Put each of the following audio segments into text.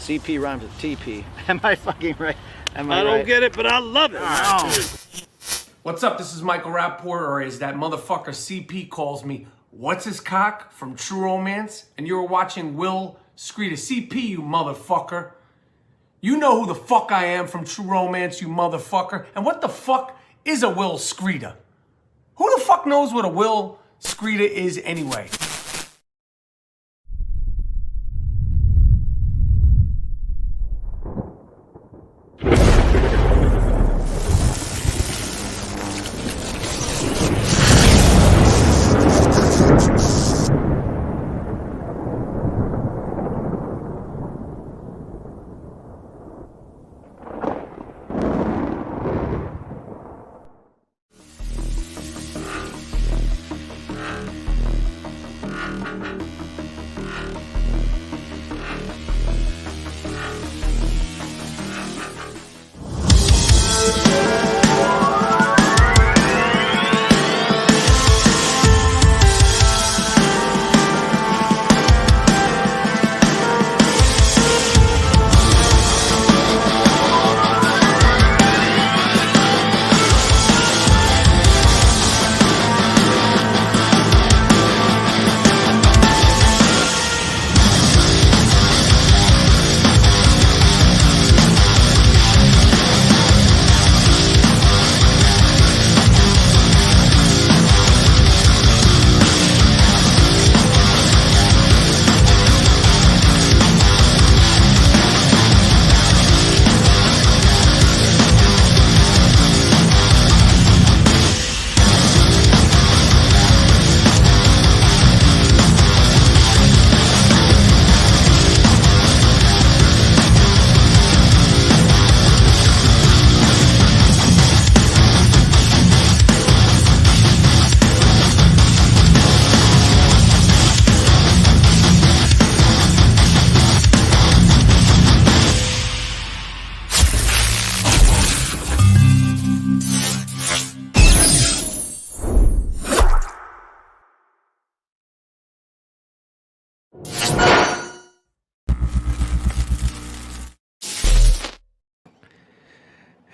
CP rhymes with TP. Am I fucking right? Am I I don't right? get it, but I love it. What's up? This is Michael Rapport, or as that motherfucker CP calls me, What's His Cock from True Romance, and you're watching WILIscredia. CP, you motherfucker. You know who the fuck I am from True Romance, you motherfucker. And what the fuck is a WILIscredia? Who the fuck knows what a WILIscredia is anyway?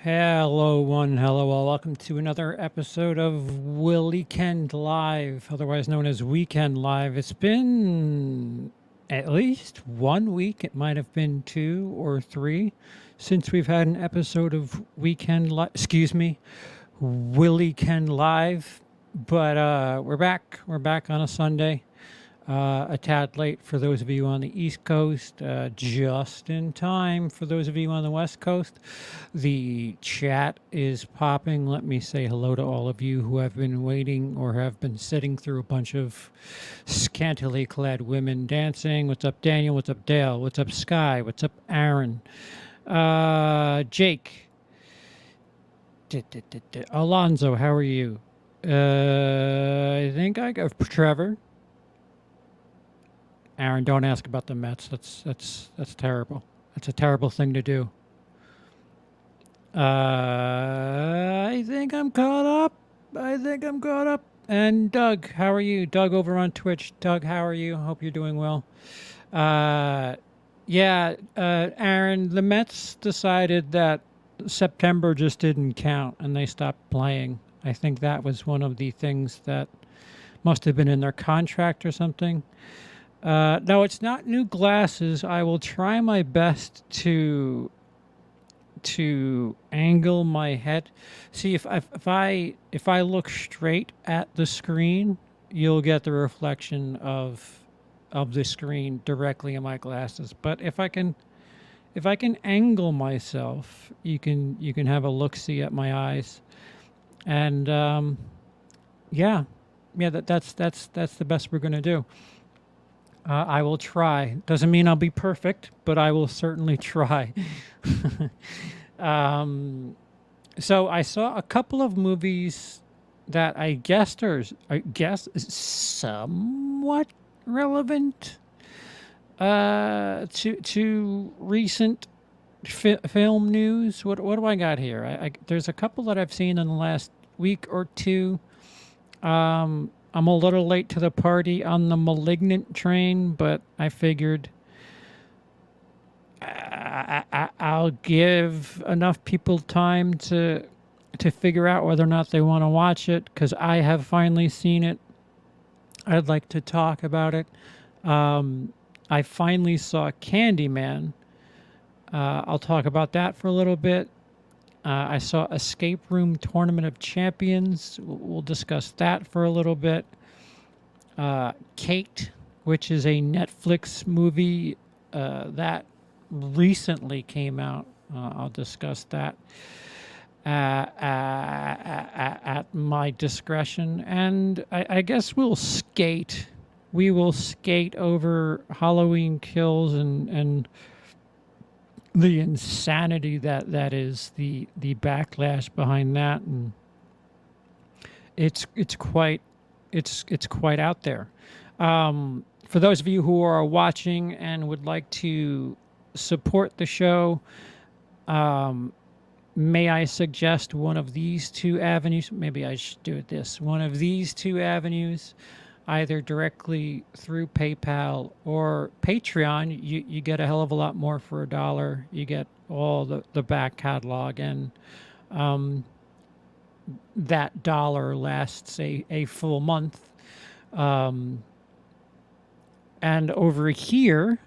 Hello all. Welcome to another episode of Weekend Live, otherwise known as Weekend Live. It's been at least 1 week, it might have been 2 or 3, since we've had an episode of Weekend Live, Weekend Live, but we're back on a Sunday. A tad late for those of you on the East Coast, just in time for those of you on the West Coast. The chat is popping. Let me say hello to all of you who have been waiting or have been sitting through a bunch of scantily clad women dancing. What's up, Daniel? What's up, Dale? What's up, Sky? What's up, Aaron? Jake. Alonzo, how are you? I think I got Trevor. Aaron, don't ask about the Mets. That's terrible. That's a terrible thing to do. I think I'm caught up. And Doug, how are you? Doug over on Twitch. Doug, how are you? Hope you're doing well. Aaron, the Mets decided that September just didn't count and they stopped playing. I think that was one of the things that must have been in their contract or something. No, it's not new glasses. I will try my best to angle my head. See, if I look straight at the screen, you'll get the reflection of the screen directly in my glasses. But if I can angle myself, you can have a look-see at my eyes. And that's the best we're gonna do. I will try. Doesn't mean I'll be perfect, but I will certainly try. So I saw a couple of movies that I guess somewhat relevant to recent film news. What do I got here? There's a couple that I've seen in the last week or two. I'm a little late to the party on the Malignant train, but I figured I'll give enough people time to figure out whether or not they want to watch it, because I have finally seen it. I'd like to talk about it. I finally saw Candyman. I'll talk about that for a little bit. I saw Escape Room Tournament of Champions. We'll discuss that for a little bit. Kate, which is a Netflix movie that recently came out. I'll discuss that at my discretion. And I guess we'll skate. We will skate over Halloween Kills and the insanity that is the backlash behind that, and it's quite out there. For those of you who are watching and would like to support the show, may I suggest one of these two avenues? Maybe I should do it this. One of these two avenues, either directly through PayPal or Patreon. You get a hell of a lot more for $1. You get all the back catalog, and that dollar lasts a full month. And over here,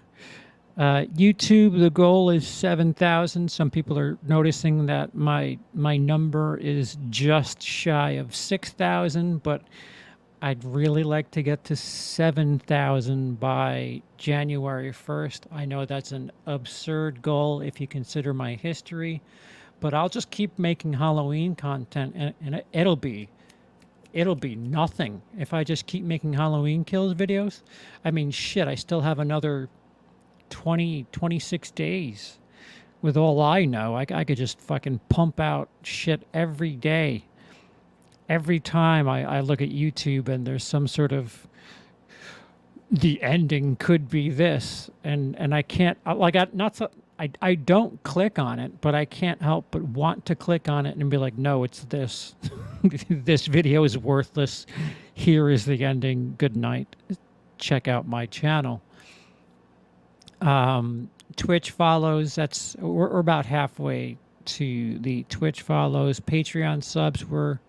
YouTube, the goal is 7,000. Some people are noticing that my number is just shy of 6,000, but I'd really like to get to 7,000 by January 1st. I know that's an absurd goal if you consider my history, but I'll just keep making Halloween content, and it'll be nothing if I just keep making Halloween Kills videos. I mean, shit, I still have another 26 days. With all I know, I could just fucking pump out shit every day. Every time I look at YouTube and there's some sort of, the ending could be this, and I can't, like, I don't click on it, but I can't help but want to click on it and be like, no, it's this. This video is worthless. Here is the ending. Good night. Check out my channel. Twitch follows, we're about halfway to the Twitch follows. Patreon subs, we're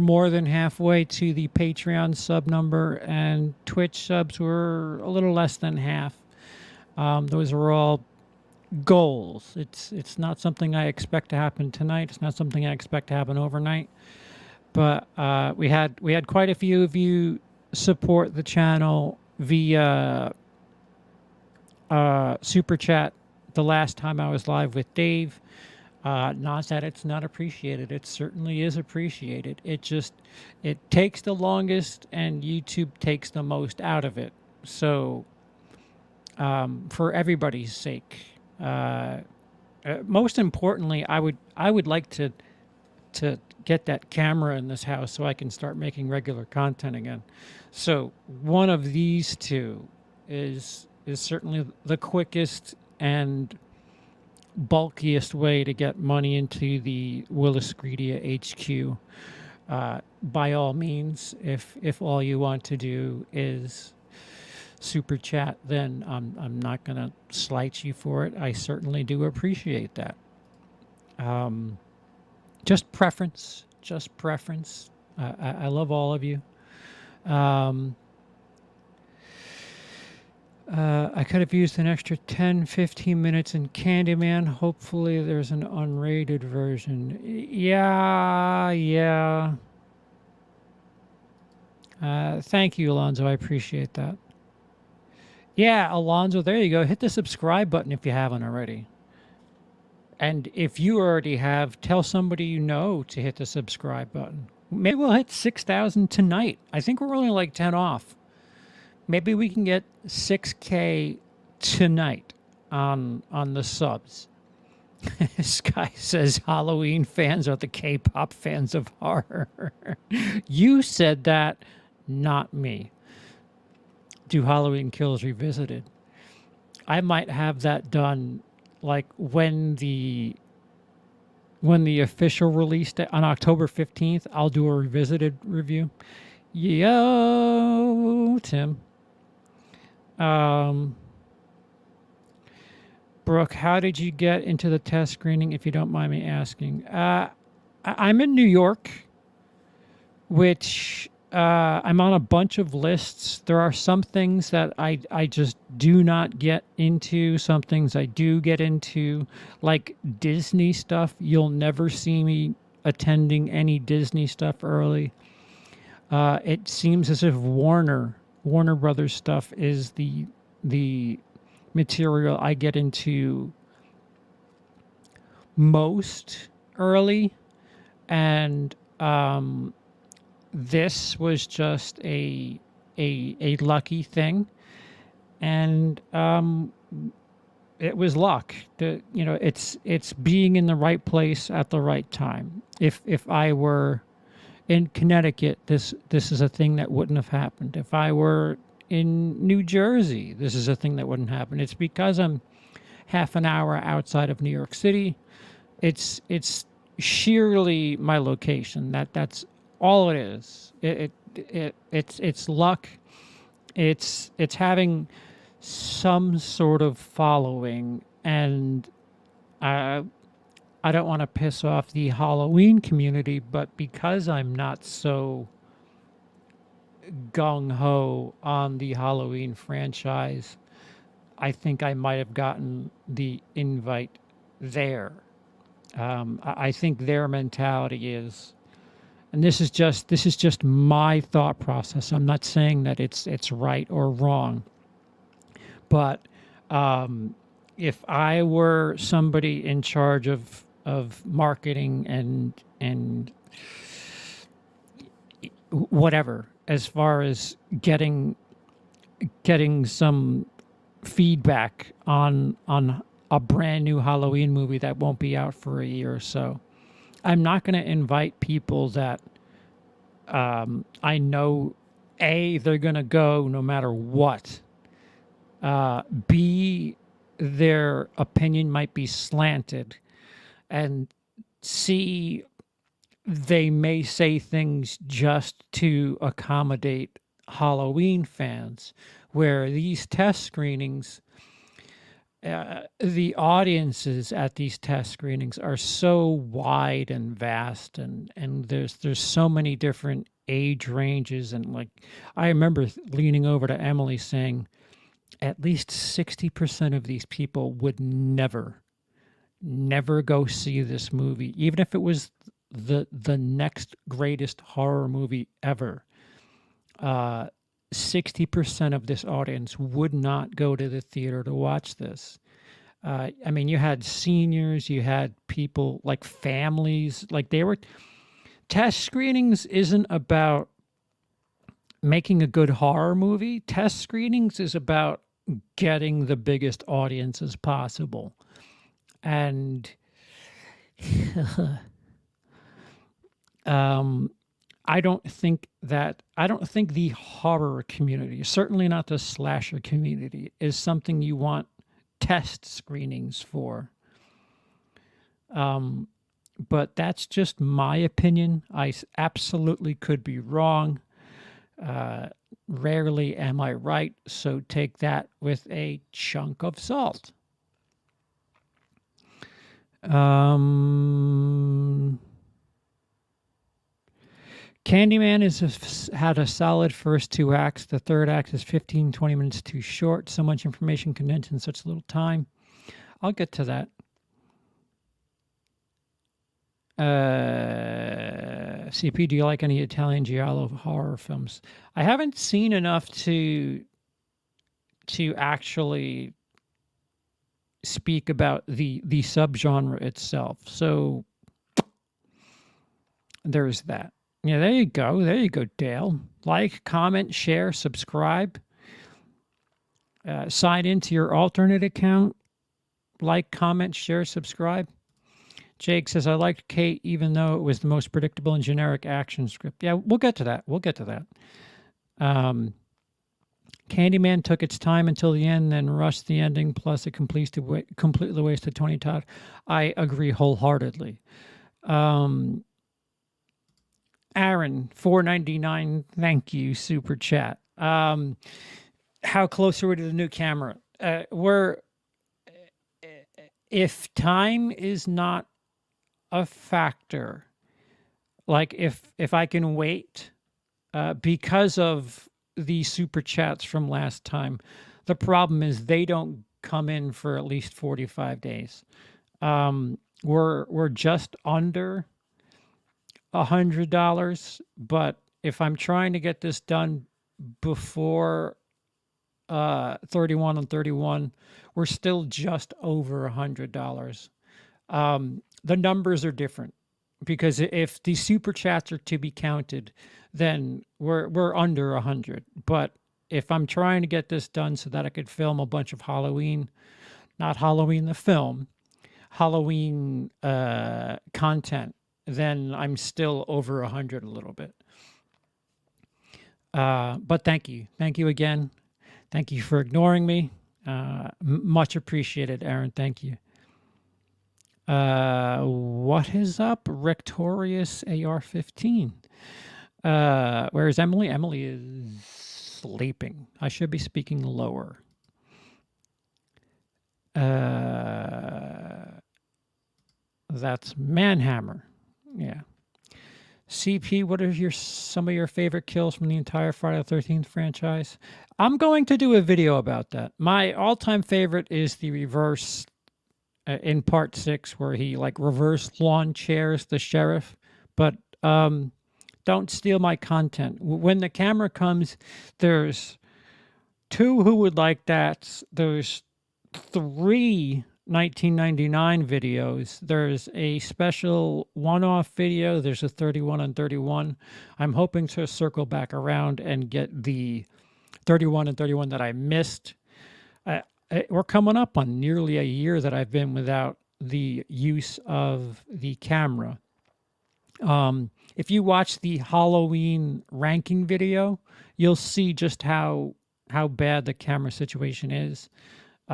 more than halfway to the Patreon sub number, and Twitch subs were a little less than half. Those are all goals. It's not something I expect to happen tonight. It's not something I expect to happen overnight. But we had quite a few of you support the channel via super chat the last time I was live with Dave. Not that it's not appreciated. It certainly is appreciated. It takes the longest, and YouTube takes the most out of it. So for everybody's sake, most importantly, I would like to get that camera in this house so I can start making regular content again. So one of these two is certainly the quickest and bulkiest way to get money into the WILIscredia HQ. By all means, if all you want to do is super chat, then I'm not gonna slight you for it. I certainly do appreciate that. Just preference. I love all of you. I could have used an extra 10-15 minutes in Candyman. Hopefully there's an unrated version. Yeah. Thank you, Alonzo. I appreciate that. Yeah, Alonzo, there you go. Hit the subscribe button if you haven't already. And if you already have, tell somebody you know to hit the subscribe button. Maybe we'll hit 6,000 tonight. I think we're only like 10 off. Maybe we can get 6K tonight on the subs. This guy says Halloween fans are the K-pop fans of horror. You said that, not me. Do Halloween Kills Revisited. I might have that done like when the official release date on October 15th, I'll do a revisited review. Yo, Tim. Brooke, how did you get into the test screening, if you don't mind me asking? I'm in New York, which I'm on a bunch of lists. There are some things that I just do not get into, some things I do get into, like Disney stuff. You'll never see me attending any Disney stuff early. It seems as if Warner Brothers stuff is the material I get into most early, and this was just a lucky thing, and it was luck. It's being in the right place at the right time. If I were in Connecticut, this is a thing that wouldn't have happened. If I were in New Jersey, this is a thing that wouldn't happen. It's because I'm half an hour outside of New York City. It's sheerly my location. That's all it is. It's luck. It's having some sort of following, and I don't want to piss off the Halloween community, but because I'm not so gung-ho on the Halloween franchise, I think I might have gotten the invite there. I think their mentality is, and this is just my thought process. I'm not saying that it's right or wrong, but if I were somebody in charge of marketing and whatever, as far as getting some feedback on a brand new Halloween movie that won't be out for a year or so, I'm not going to invite people that I know, A, they're going to go no matter what. B, their opinion might be slanted. And C, they may say things just to accommodate Halloween fans, where these test screenings, the audiences at these test screenings are so wide and vast, and there's so many different age ranges. And like, I remember leaning over to Emily saying, at least 60% of these people would never go see this movie, even if it was the next greatest horror movie ever. 60% of this audience would not go to the theater to watch this. I mean, you had seniors, you had people like families, like they were. Test screenings isn't about making a good horror movie. Test screenings is about getting the biggest audience as possible. And I don't think the horror community, certainly not the slasher community, is something you want test screenings for. But that's just my opinion. I absolutely could be wrong. Rarely am I right, so take that with a chunk of salt. Candyman had a solid first two acts. The third act is 15-20 minutes too short. So much information condensed in such little time. I'll get to that. CP, do you like any Italian giallo horror films? I haven't seen enough to actually speak about the subgenre itself. So there's that. Yeah, there you go. There you go, Dale. Like, comment, share, subscribe. Sign into your alternate account. Like, comment, share, subscribe. Jake says, I liked Kate even though it was the most predictable and generic action script. Yeah, we'll get to that. Candyman took its time until the end, then rushed the ending, plus it completely wasted Tony Todd. I agree wholeheartedly. Aaron, $4.99, thank you, super chat. How close are we to the new camera? We're if time is not a factor, like if I can wait because of the super chats from last time, the problem is they don't come in for at least 45 days. We're just under $100, but if I'm trying to get this done before 31 and 31, we're still just over $100. The numbers are different because if the super chats are to be counted, then we're under 100. But if I'm trying to get this done so that I could film a bunch of Halloween, not Halloween the film, Halloween content, then I'm still over 100 a little bit. But thank you again. Thank you for ignoring me. Much appreciated, Aaron. Thank you. What is up, Rectorious AR-15? Where is Emily? Emily is sleeping. I should be speaking lower. That's Manhammer. Yeah. CP, what are some of your favorite kills from the entire Friday the 13th franchise? I'm going to do a video about that. My all-time favorite is the reverse in part 6 where he like reverse lawn chairs the sheriff. But don't steal my content. When the camera comes, there's 2 who would like that. There's 3 1999 videos. There's a special one-off video. There's a 31 on 31. I'm hoping to circle back around and get the 31 and 31 that I missed. We're coming up on nearly a year that I've been without the use of the camera. If you watch the Halloween ranking video, you'll see just how bad the camera situation is.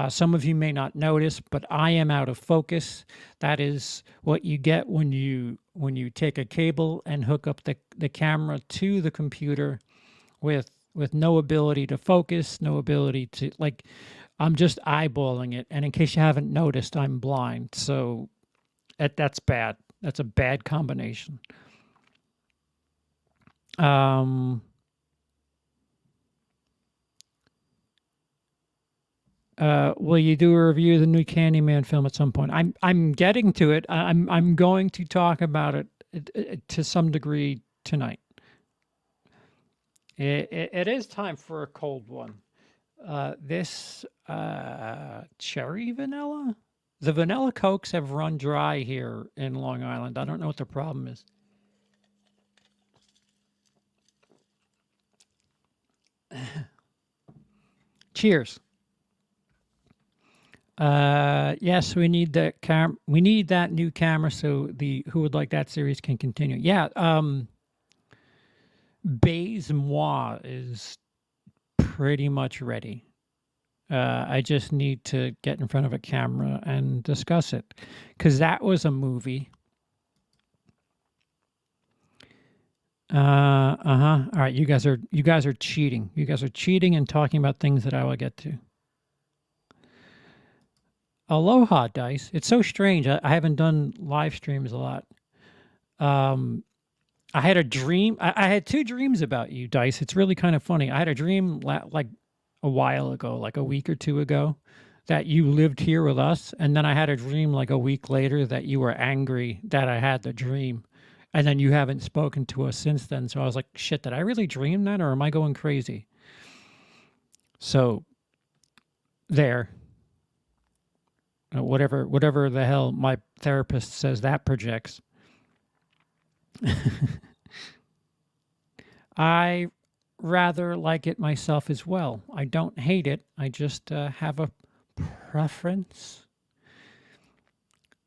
Some of you may not notice, but I am out of focus. That is what you get when you take a cable and hook up the camera to the computer with no ability to focus, no ability to, like, I'm just eyeballing it. And in case you haven't noticed, I'm blind. So that's bad. That's a bad combination. Will you do a review of the new Candyman film at some point? I'm getting to it. I'm going to talk about it to some degree tonight. It is time for a cold one. This cherry vanilla? The vanilla Cokes have run dry here in Long Island. I don't know what the problem is. Cheers. Yes, we need that we need that new camera so the Who Would Like That series can continue. Yeah, Baise Moi is pretty much ready. I just need to get in front of a camera and discuss it, because that was a movie. All right, you guys are cheating. You guys are cheating and talking about things that I will get to. Aloha, Dice. It's so strange. I haven't done live streams a lot. I had a dream. I had 2 dreams about you, Dice. It's really kind of funny. I had a dream like a while ago, like a week or 2 ago, that you lived here with us. And then I had a dream like a week later that you were angry that I had the dream. And then you haven't spoken to us since then. So I was like, shit, did I really dream that, or am I going crazy? So there. Whatever the hell my therapist says that projects. I rather like it myself as well. I don't hate it. I just have a preference.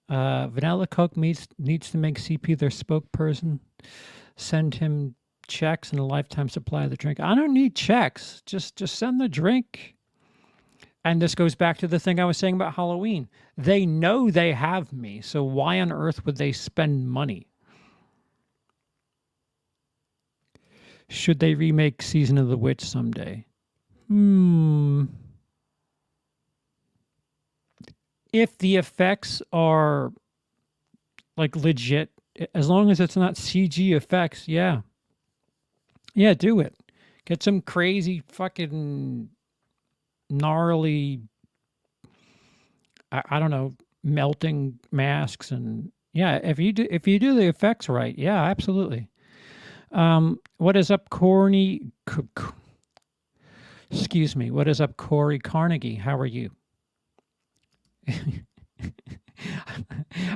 Vanilla Coke needs to make CP their spokesperson. Send him checks and a lifetime supply of the drink. I don't need checks. Just send the drink. And this goes back to the thing I was saying about Halloween. They know they have me, so why on earth would they spend money? Should they remake Season of the Witch someday? if the effects are like legit, as long as it's not CG effects, yeah, do it. Get some crazy fucking gnarly, I don't know, melting masks and yeah. If you do the effects right, yeah, absolutely. What is up, Corny? Excuse me. What is up, Corey Carnegie? How are you?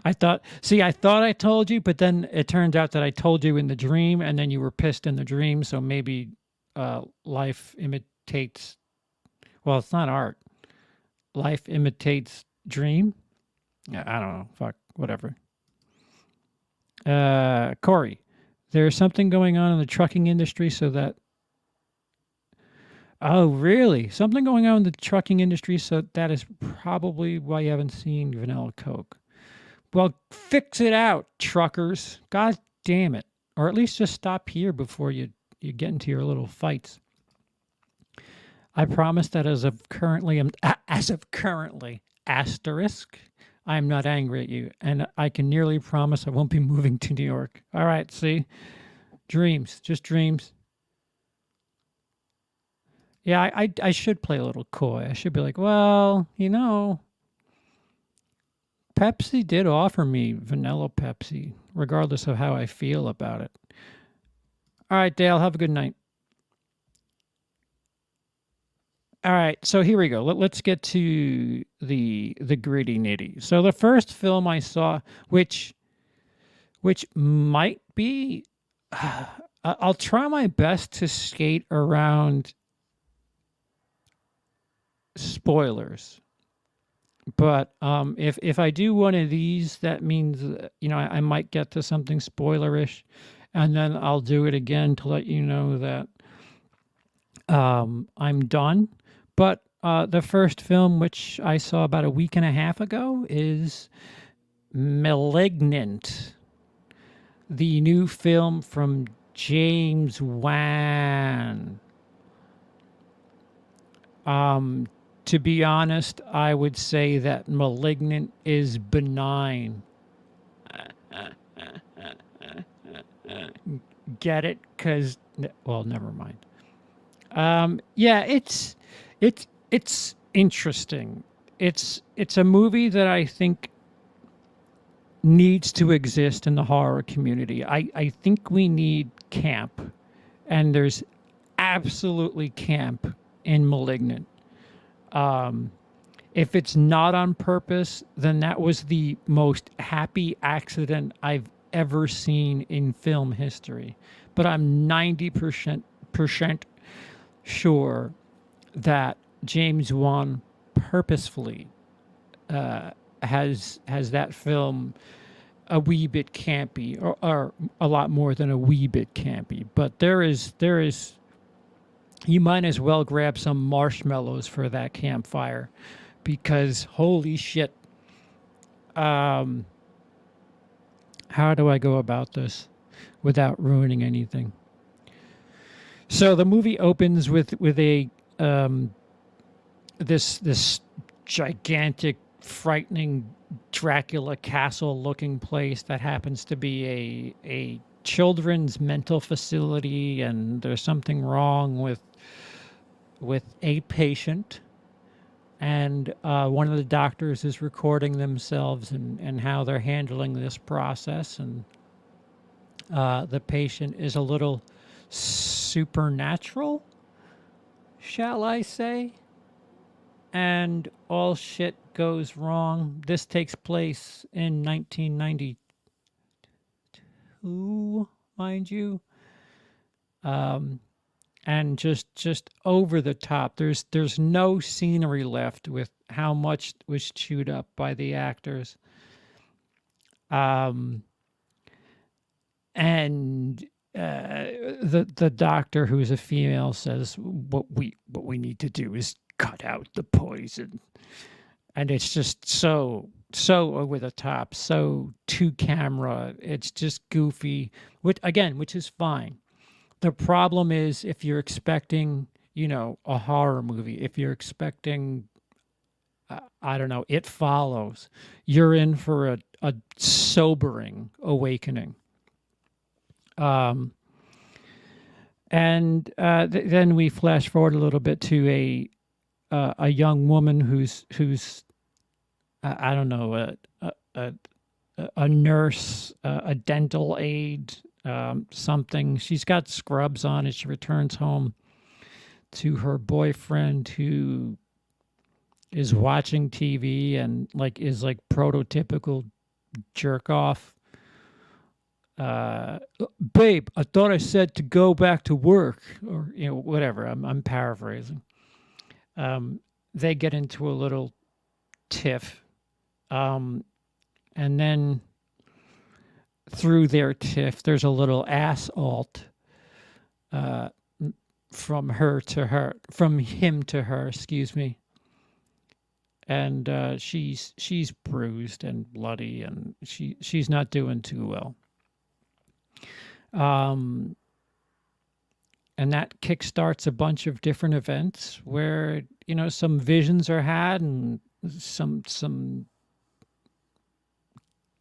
I thought I told you, but then it turned out that I told you in the dream, and then you were pissed in the dream. So maybe life imitates. Well, it's not art. Life imitates dream. Yeah, I don't know. Fuck, whatever. Corey, there's something going on in the trucking industry, so that. Oh, really? Something going on in the trucking industry, so that is probably why you haven't seen Vanilla Coke. Well, fix it out, truckers. God damn it. Or at least just stop here before you get into your little fights. I promise that as of currently, asterisk, I'm not angry at you. And I can nearly promise I won't be moving to New York. All right, see? Dreams, just dreams. Yeah, I should play a little coy. I should be like, well, Pepsi did offer me vanilla Pepsi, regardless of how I feel about it. All right, Dale, have a good night. All right, so here we go. Let's get to the gritty nitty. So the first film I saw, which might be, I'll try my best to skate around spoilers. But if I do one of these, that means I might get to something spoilerish, and then I'll do it again to let you know that I'm done. But the first film, which I saw about a week and a half ago, is Malignant, the new film from James Wan. To be honest, I would say that Malignant is benign. Get it? Because, well, never mind. Yeah, it's interesting. It's a movie that I think needs to exist in the horror community. I think we need camp, and there's absolutely camp in Malignant. If it's not on purpose, then that was the most happy accident I've ever seen in film history. But I'm 90% sure that James Wan purposefully has that film a wee bit campy, or a lot more than a wee bit campy. But there is you might as well grab some marshmallows for that campfire, because holy shit. How do I go about this without ruining anything? So the movie opens with a this gigantic, frightening Dracula castle looking place that happens to be a children's mental facility, and there's something wrong with a patient, and one of the doctors is recording themselves and how they're handling this process, and the patient is a little supernatural, shall I say, and all shit goes wrong. This takes place in 1992, mind you. And just over the top. There's no scenery left with how much was chewed up by the actors. And the doctor, who's a female, says what we need to do is cut out the poison. And it's just so over the top, so to camera. It's just goofy, which is fine. The problem is if you're expecting, a horror movie, if you're expecting I don't know, It Follows, you're in for a sobering awakening. And then we flash forward a little bit to a young woman who's I don't know, a nurse, a dental aide, something. She's got scrubs on as she returns home to her boyfriend, who is watching TV and is like prototypical jerk off. Babe, I thought I said to go back to work, or whatever. I'm paraphrasing. They get into a little tiff, and then through their tiff, there's a little assault from him to her, excuse me. And she's bruised and bloody, and she's not doing too well. And that kickstarts a bunch of different events where some visions are had, and some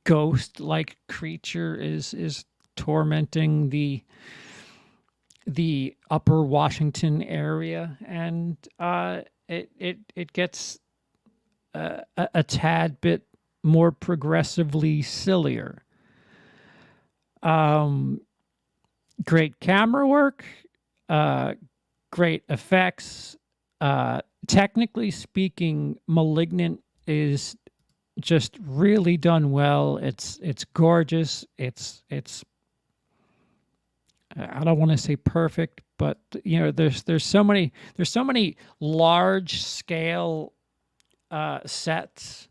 ghost-like creature is tormenting the upper Washington area, and it gets a tad bit more progressively sillier. Great camera work, great effects. Technically speaking, Malignant is just really done well. It's gorgeous. It's I don't want to say perfect, but there's so many large scale sets.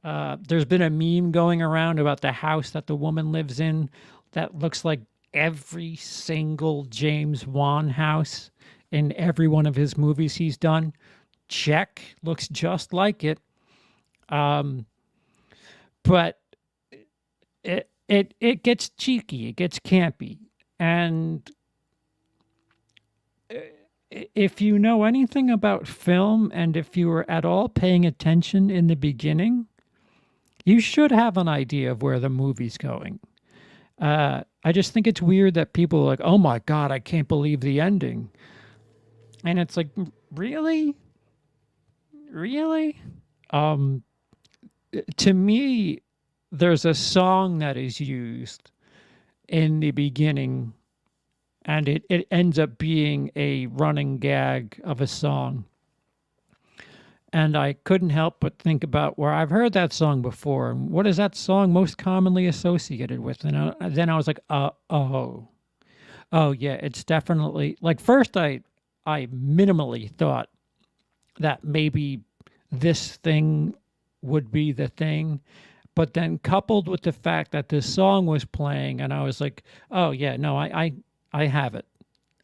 There's been a meme going around about the house that the woman lives in that looks like every single James Wan house in every one of his movies he's done. Check, looks just like it. But it gets cheeky, it gets campy, and if you know anything about film, and if you were at all paying attention in the beginning, you should have an idea of where the movie's going. I just think it's weird that people are like, oh my God, I can't believe the ending. And it's like, really? Really? To me, there's a song that is used in the beginning, and it ends up being a running gag of a song. And I couldn't help but think about where I've heard that song before, and what is that song most commonly associated with? And then I was like, oh yeah, it's definitely, first I minimally thought that maybe this thing would be the thing, but then coupled with the fact that this song was playing, and I was like, oh yeah, no, I have it.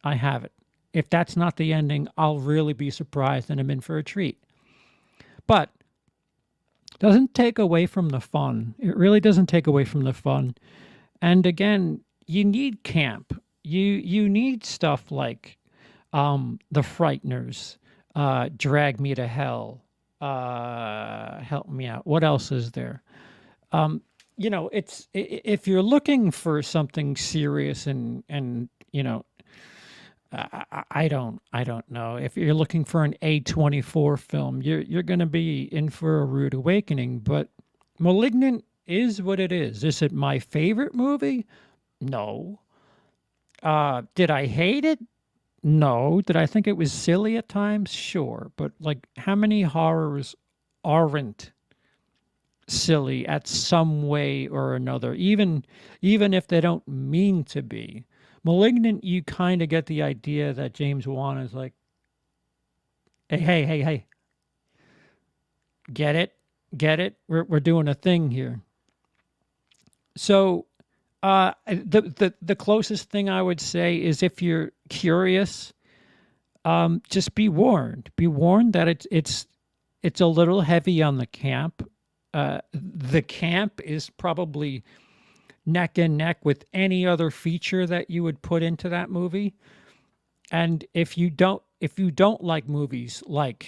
I have it. If that's not the ending, I'll really be surprised, and I'm in for a treat. But doesn't take away from the fun. It really doesn't take away from the fun. And again, you need camp. You need stuff like The Frighteners, Drag Me to Hell, help me out. What else is there? It's if you're looking for something serious and I don't know. If you're looking for an A24 film, you're going to be in for a rude awakening. But Malignant is what it is. Is it my favorite movie? No. Did I hate it? No. Did I think it was silly at times? Sure. But how many horrors aren't silly at some way or another, even if they don't mean to be? Malignant, you kind of get the idea that James Wan is like, hey, get it? We're doing a thing here. So, the closest thing I would say is, if you're curious, just be warned. Be warned that it's a little heavy on the camp. The camp is probably neck and neck with any other feature that you would put into that movie. And if you don't like movies like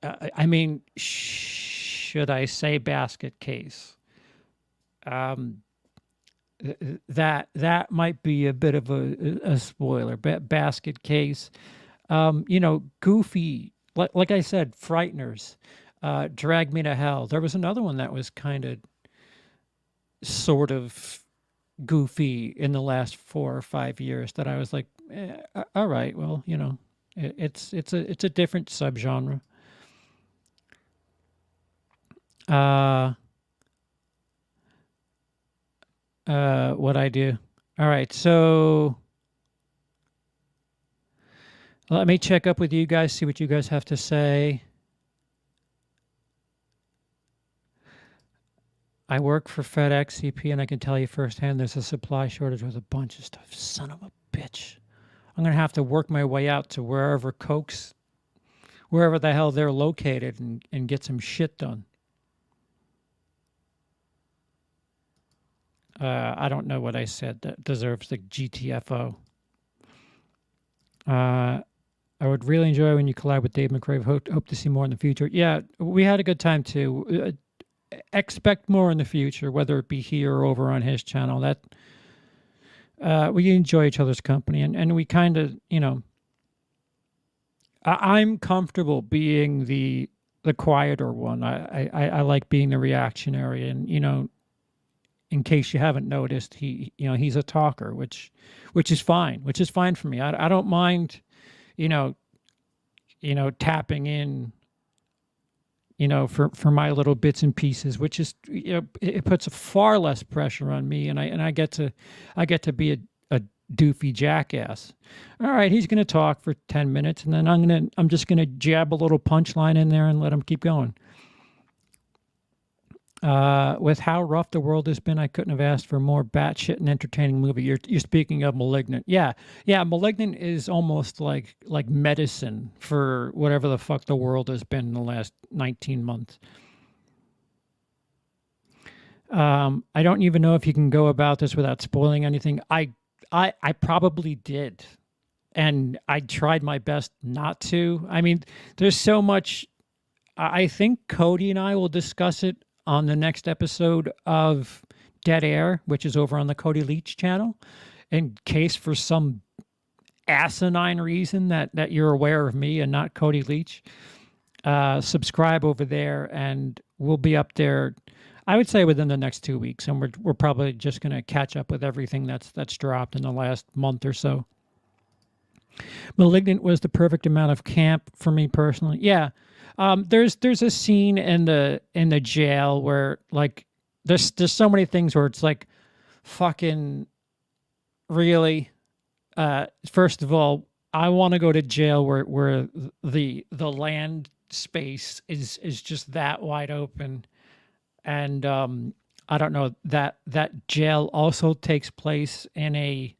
I mean, should I say basket case? Um, that might be a bit of a spoiler. Basket case. Goofy. Like I said, Frighteners, Drag Me to Hell. There was another one that was kind of, sort of goofy in the last 4 or 5 years that I was like, all right, well, it's a different subgenre. What I do. All right, so let me check up with you guys, see what you guys have to say. I work for FedEx CP, and I can tell you firsthand there's a supply shortage with a bunch of stuff. Son of a bitch. I'm going to have to work my way out to wherever the hell they're located and get some shit done. I don't know what I said that deserves the GTFO. I would really enjoy when you collab with Dave McRae. Hope to see more in the future. Yeah, we had a good time too. Expect more in the future, whether it be here or over on his channel. That we enjoy each other's company, and we kind of, I'm comfortable being the quieter one. I like being the reactionary, and in case you haven't noticed, he's a talker, which is fine, for me. I don't mind, tapping in, for my little bits and pieces, which is, it puts far less pressure on me, and I get to be a doofy jackass. All right, he's going to talk for 10 minutes, and then I'm just going to jab a little punchline in there and let him keep going. With how rough the world has been, I couldn't have asked for a more batshit and entertaining movie. You're speaking of Malignant. Yeah. Malignant is almost like medicine for whatever the fuck the world has been in the last 19 months. I don't even know if you can go about this without spoiling anything. I probably did, and I tried my best not to. I mean, there's so much. I think Cody and I will discuss it on the next episode of Dead Air, which is over on the Cody Leach channel, in case for some asinine reason that you're aware of me and not Cody Leach. Subscribe over there, and we'll be up there, I would say, within the next 2 weeks, and we're probably just going to catch up with everything that's dropped in the last month or so. Malignant was the perfect amount of camp for me personally. Yeah. There's a scene in the jail where, like, there's so many things where it's like, fucking really. First of all, I want to go to jail where the land space is just that wide open, and I don't know, that jail also takes place in a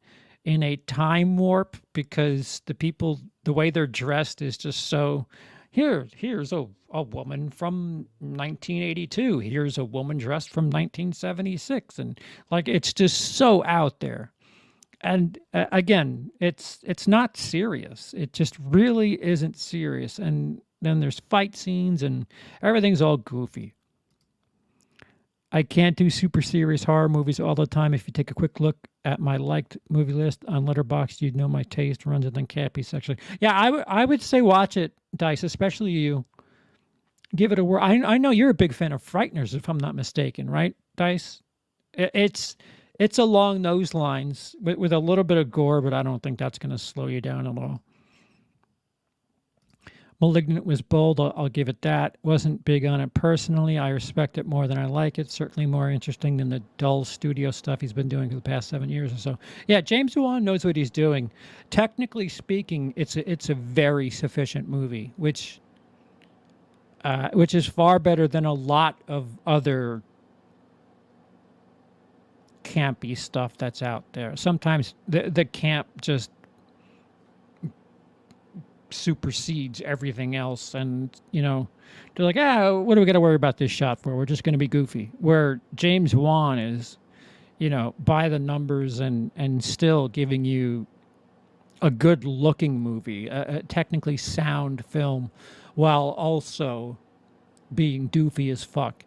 time warp, because the people, the way they're dressed is just so. Here's a woman from 1982. Here's a woman dressed from 1976, and like, it's just so out there. And again, it's not serious. It just really isn't serious. And then there's fight scenes, and everything's all goofy. I can't do super serious horror movies all the time. If you take a quick look at my liked movie list on Letterboxd, you'd know my taste runs in the campy section. Yeah, I would say watch it, Dice, especially you. Give it a whirl. I know you're a big fan of Frighteners, if I'm not mistaken, right, Dice? It's along those lines with a little bit of gore, but I don't think that's going to slow you down at all. Malignant was bold, I'll give it that. Wasn't big on it personally. I respect it more than I like it. Certainly more interesting than the dull studio stuff he's been doing for the past 7 years or so. Yeah, James Wan knows what he's doing. Technically speaking, it's a very sufficient movie, which is far better than a lot of other campy stuff that's out there. Sometimes the camp just supersedes everything else, and they're like, what do we got to worry about this shot for? We're just going to be goofy. Where James Wan is, by the numbers, and still giving you a good looking movie, a technically sound film, while also being doofy as fuck.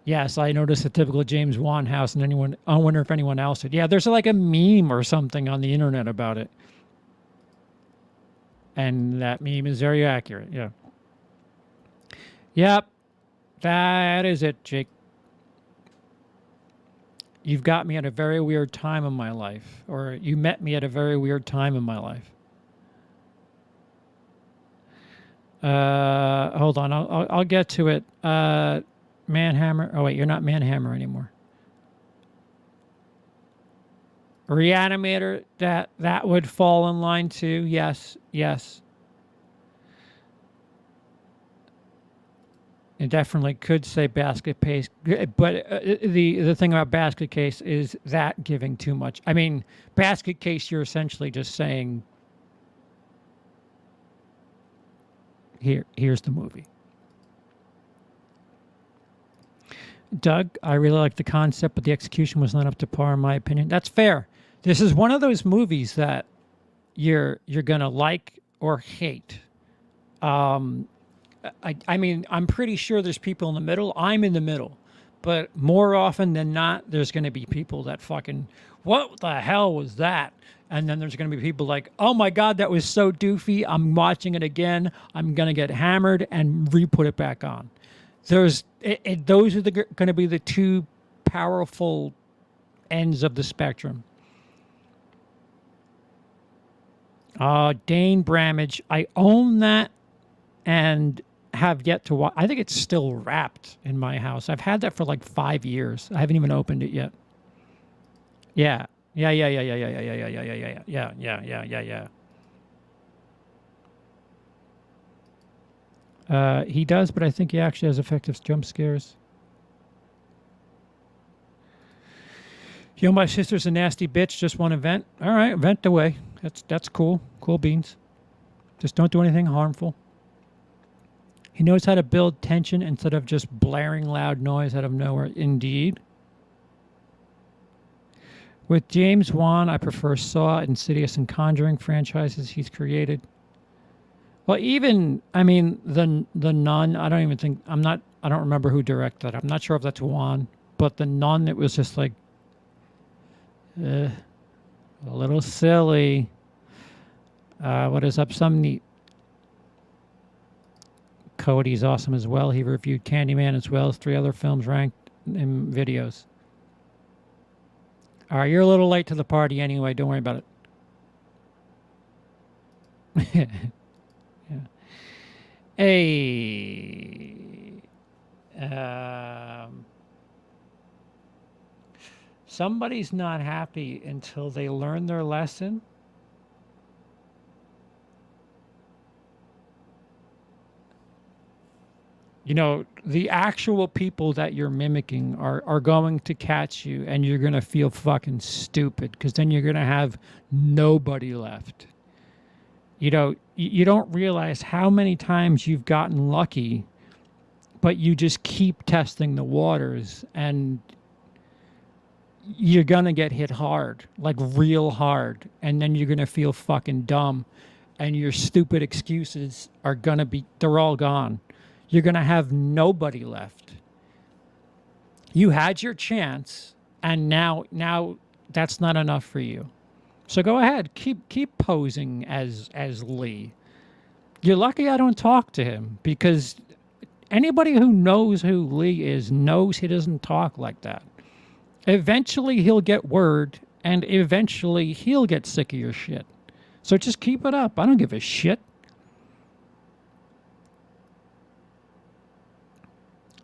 Yes, I noticed a typical James Wan house, and I wonder if anyone else did. Yeah, there's like a meme or something on the internet about it. And that meme is very accurate, yeah. Yep, that is it, Jake. You've got me at a very weird time in my life, or you met me at a very weird time in my life. Hold on, I'll get to it. Manhammer. Oh wait, you're not Manhammer anymore. Reanimator. That would fall in line too. Yes, yes. It definitely could say basket case, but the thing about basket case is that giving too much. I mean, basket case, you're essentially just saying, here's the movie. Doug, I really like the concept, but the execution was not up to par, in my opinion. That's fair. This is one of those movies that you're gonna like or hate. I mean, I'm pretty sure there's people in the middle. I'm in the middle. But more often than not, there's going to be people that fucking, what the hell was that? And then there's going to be people like, oh my God, that was so doofy. I'm watching it again. I'm going to get hammered and re-put it back on. Those are going to be the two powerful ends of the spectrum. Dane Bramage. I own that and have yet to watch. I think it's still wrapped in my house. I've had that for like 5 years. I haven't even opened it yet. Yeah. Yeah. He does, but I think he actually has effective jump scares. You know, my sister's a nasty bitch. Just one event. All right, vent away. That's cool. Cool beans. Just don't do anything harmful. He knows how to build tension instead of just blaring loud noise out of nowhere. Indeed. With James Wan, I prefer Saw, Insidious, and Conjuring franchises he's created. Well, even, I mean, the Nun, I don't remember who directed that. I'm not sure if that's Wan, but the Nun, it was just like, a little silly. What is up? Some neat. Cody's awesome as well. He reviewed Candyman as well as 3 other films ranked in videos. All right, you're a little late to the party anyway. Don't worry about it. Yeah. Hey. Somebody's not happy until they learn their lesson. You know, the actual people that you're mimicking are going to catch you, and you're going to feel fucking stupid, because then you're going to have nobody left. You know, you don't realize how many times you've gotten lucky, but you just keep testing the waters, and you're going to get hit hard, like real hard, and then you're going to feel fucking dumb, and your stupid excuses are going to be, they're all gone. You're going to have nobody left. You had your chance, and now that's not enough for you. So go ahead, keep posing as Lee. You're lucky I don't talk to him, because anybody who knows who Lee is knows he doesn't talk like that. Eventually he'll get word, and eventually he'll get sick of your shit. So just keep it up. I don't give a shit.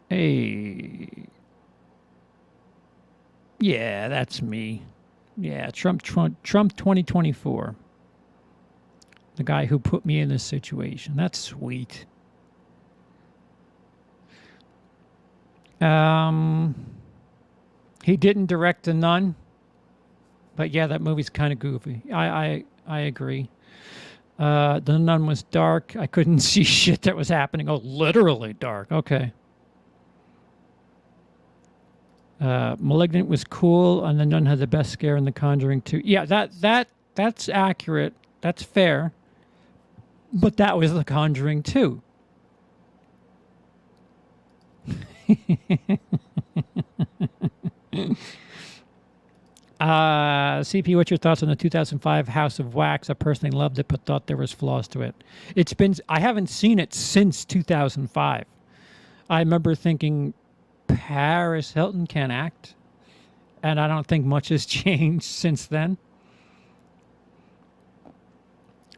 Hey. Yeah, that's me. Yeah, Trump 2024. The guy who put me in this situation. That's sweet. He didn't direct The Nun, but yeah, that movie's kind of goofy. I agree. The Nun was dark. I couldn't see shit that was happening. Oh, literally dark. Okay. Malignant was cool, and The Nun had the best scare in The Conjuring 2. Yeah, that's accurate. That's fair. But that was The Conjuring 2. CP, what's your thoughts on the 2005 House of Wax? I personally loved it, but thought there was flaws to it. I haven't seen it since 2005. I remember thinking Paris Hilton can act, and I don't think much has changed since then.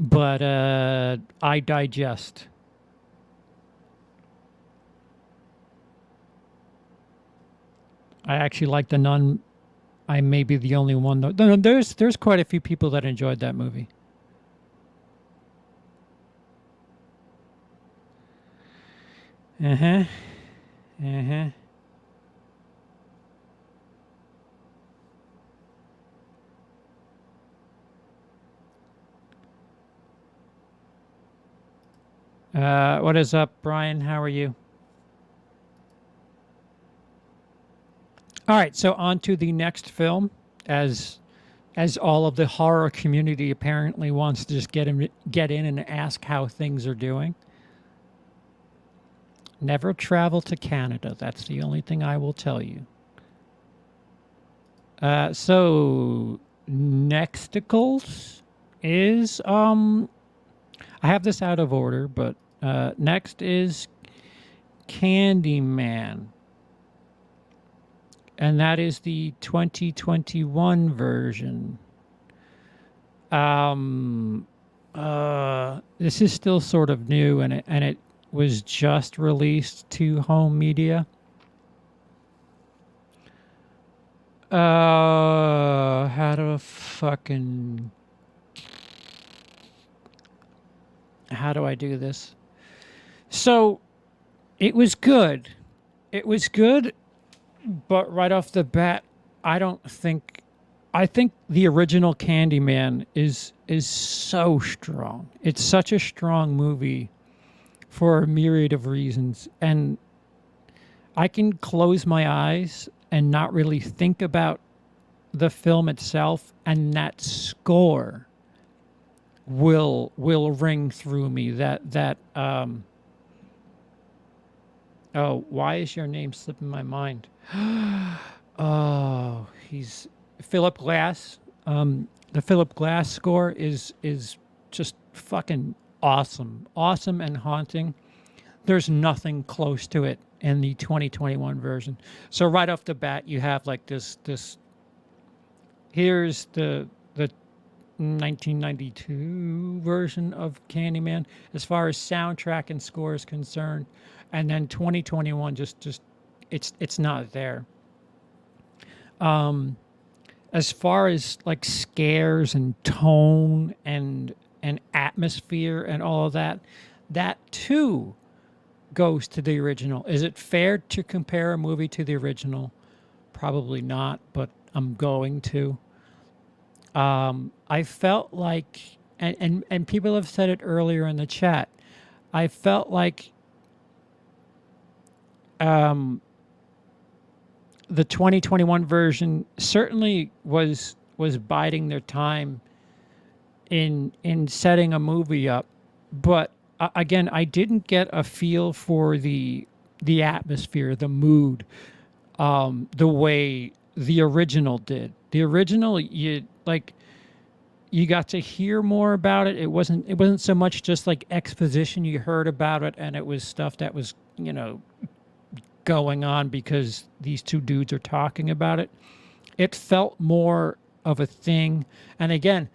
But I digest. I actually like The Nun. I may be the only one though. No, there's quite a few people that enjoyed that movie. Uh-huh. Uh-huh. What is up, Brian? How are you? All right, so on to the next film, as all of the horror community apparently wants to just get in and ask how things are doing. Never travel to Canada. That's the only thing I will tell you. So Nexticles is I have this out of order, but next is Candyman. And that is the 2021 version. This is still sort of new, and it was just released to home media. How do I do this? So it was good. It was good. But right off the bat, I think the original Candyman is so strong. It's such a strong movie for a myriad of reasons. And I can close my eyes and not really think about the film itself, and that score will ring through me. Oh, why is your name slipping my mind? Oh, he's Philip Glass. The Philip Glass score is just fucking awesome and haunting. There's nothing close to it in the 2021 version. So right off the bat, you have like this. Here's the 1992 version of Candyman as far as soundtrack and score is concerned, and then 2021 just it's not there. As far as like scares and tone and atmosphere and all of that too goes to the original. Is it fair to compare a movie to the original? Probably not, but I'm going to. I felt like, and people have said it earlier in the chat, I felt like the 2021 version certainly was biding their time in setting a movie up, but again, I didn't get a feel for the atmosphere, the mood, the way the original did. The original, you got to hear more about it. It wasn't so much just like exposition. You heard about it, and it was stuff that was, going on because these two dudes are talking about it. It felt more of a thing. And again,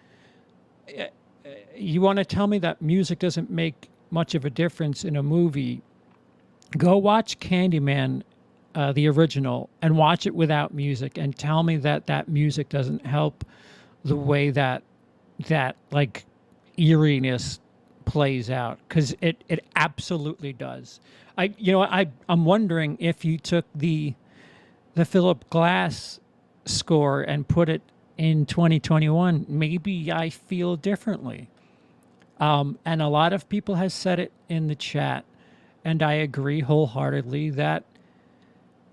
you want to tell me that music doesn't make much of a difference in a movie? Go watch Candyman, the original, and watch it without music, and tell me that music doesn't help the way that like eeriness plays out, because it absolutely does. I'm wondering if you took the Philip Glass score and put it in 2021, maybe I feel differently. And a lot of people has said it in the chat, and I agree wholeheartedly that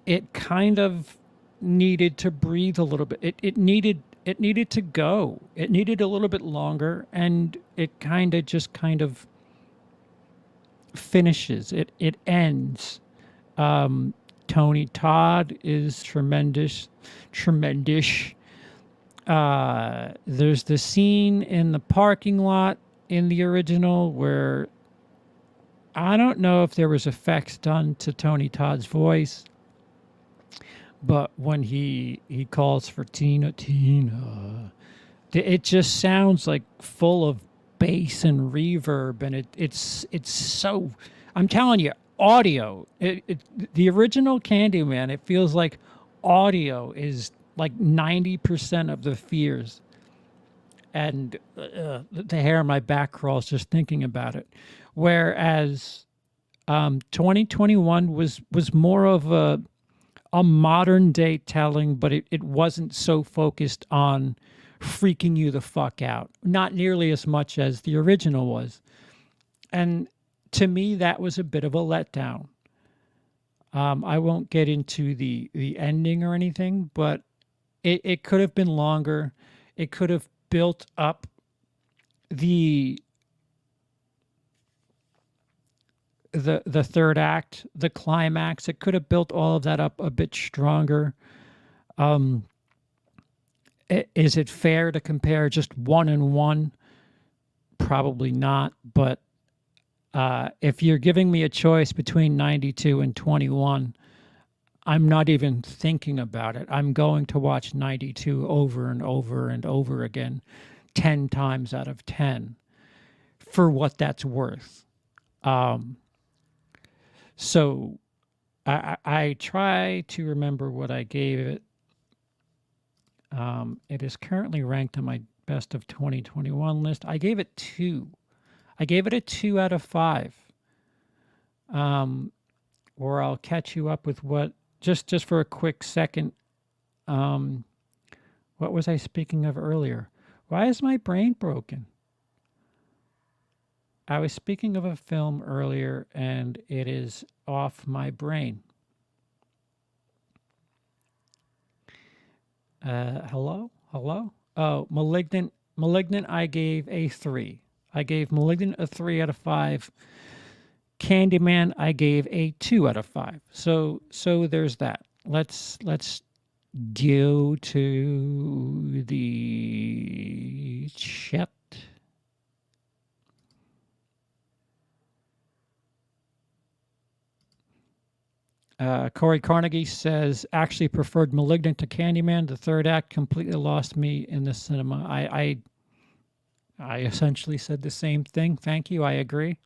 it kind of needed to breathe a little bit. It needed to go. It needed a little bit longer, and it kind of finishes. It ends. Tony Todd is tremendous. There's the scene in the parking lot in the original where I don't know if there was effects done to Tony Todd's voice, but when he calls for Tina, it just sounds like full of bass and reverb, and it's so. I'm telling you, audio. The original Candyman. It feels like audio is like 90% of the fears, and the hair on my back crawls just thinking about it. Whereas 2021 was more of a modern day telling, but it wasn't so focused on freaking you the fuck out. Not nearly as much as the original was. And to me, that was a bit of a letdown. I won't get into the ending or anything, but it could have been longer. It could have built up the third act, the climax. It could have built all of that up a bit stronger. Is it fair to compare just 1 and 1? Probably not. But if you're giving me a choice between 92 and 21, I'm not even thinking about it. I'm going to watch 92 over and over and over again, 10 times out of 10, for what that's worth. So I try to remember what I gave it. It is currently ranked on my best of 2021 list. I gave it 2. I gave it a 2 out of 5. Or I'll catch you up with what, just for a quick second. What was I speaking of earlier? Why is my brain broken? I was speaking of a film earlier, and it is off my brain. Hello? Oh, Malignant. Malignant, I gave a 3. I gave Malignant a 3 out of 5. Candyman, I gave a 2 out of 5. So there's that. Let's go to the chat. Corey Carnegie says, actually preferred Malignant to Candyman. The third act completely lost me in the cinema. I essentially said the same thing. Thank you. I agree.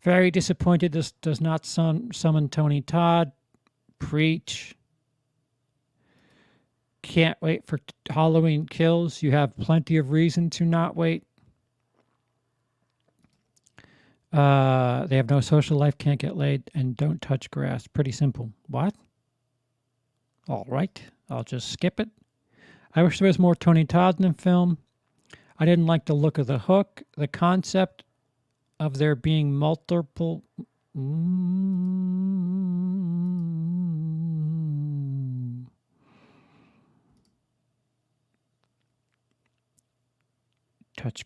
Very disappointed this does not summon Tony Todd. Preach. Can't wait for Halloween Kills. You have plenty of reason to not wait. They have no social life, can't get laid, and don't touch grass. Pretty simple. What? All right. I'll just skip it. I wish there was more Tony Todd in the film. I didn't like the look of the hook. The concept of there being multiple...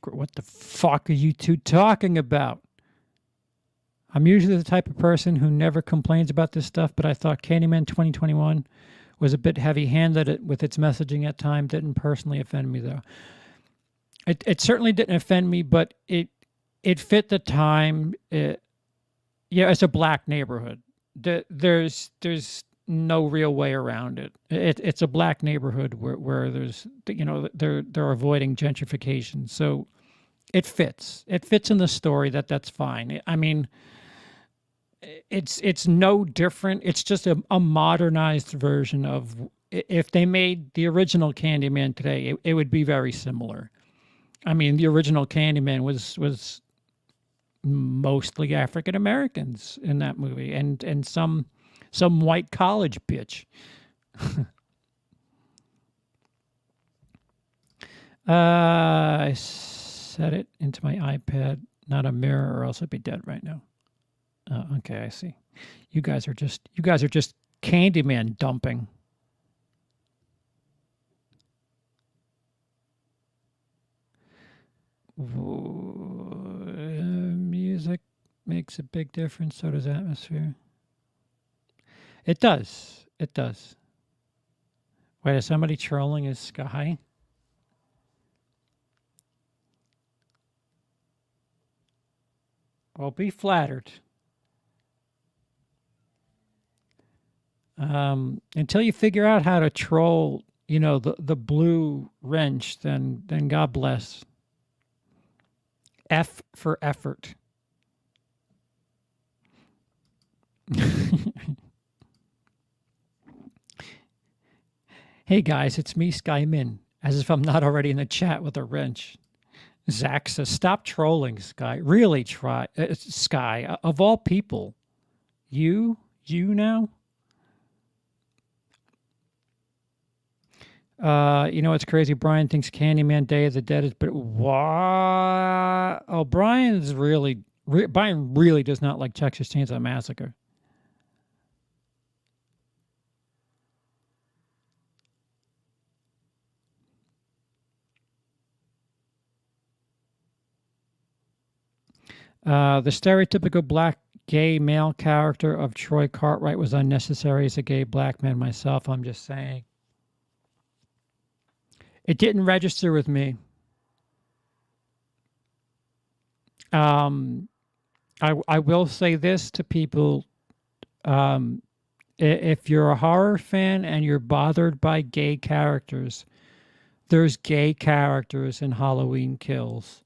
What the fuck are you two talking about? I'm usually the type of person who never complains about this stuff, but I thought Candyman 2021 was a bit heavy-handed with its messaging at times. Didn't personally offend me, though. It certainly didn't offend me, but it fit the time. It's a black neighborhood. There's no real way around it. It's a black neighborhood where there's, they're avoiding gentrification. So it fits. It fits in the story. That's fine. I mean, it's no different. It's just a modernized version of, if they made the original Candyman today, it would be very similar. I mean, the original Candyman was mostly African Americans in that movie, and some white college bitch. I set it into my iPad, not a mirror, or else I'd be dead right now. Okay, I see. You guys are just Candyman dumping. Music makes a big difference. So does atmosphere. It does. It does. Wait, is somebody trolling his sky? Well, be flattered. Until you figure out how to troll, the blue wrench, then God bless. F for effort. Hey guys, it's me, Skymin. As if I'm not already in the chat with a wrench. Zach says, stop trolling, Sky. Really try. Sky, of all people. You now? It's crazy. Brian thinks Candyman Day of the Dead is, but what? Oh, Brian really does not like Texas Chainsaw Massacre. The stereotypical black gay male character of Troy Cartwright was unnecessary as a gay black man myself. I'm just saying. It didn't register with me. I will say this to people. If you're a horror fan and you're bothered by gay characters, there's gay characters in Halloween Kills.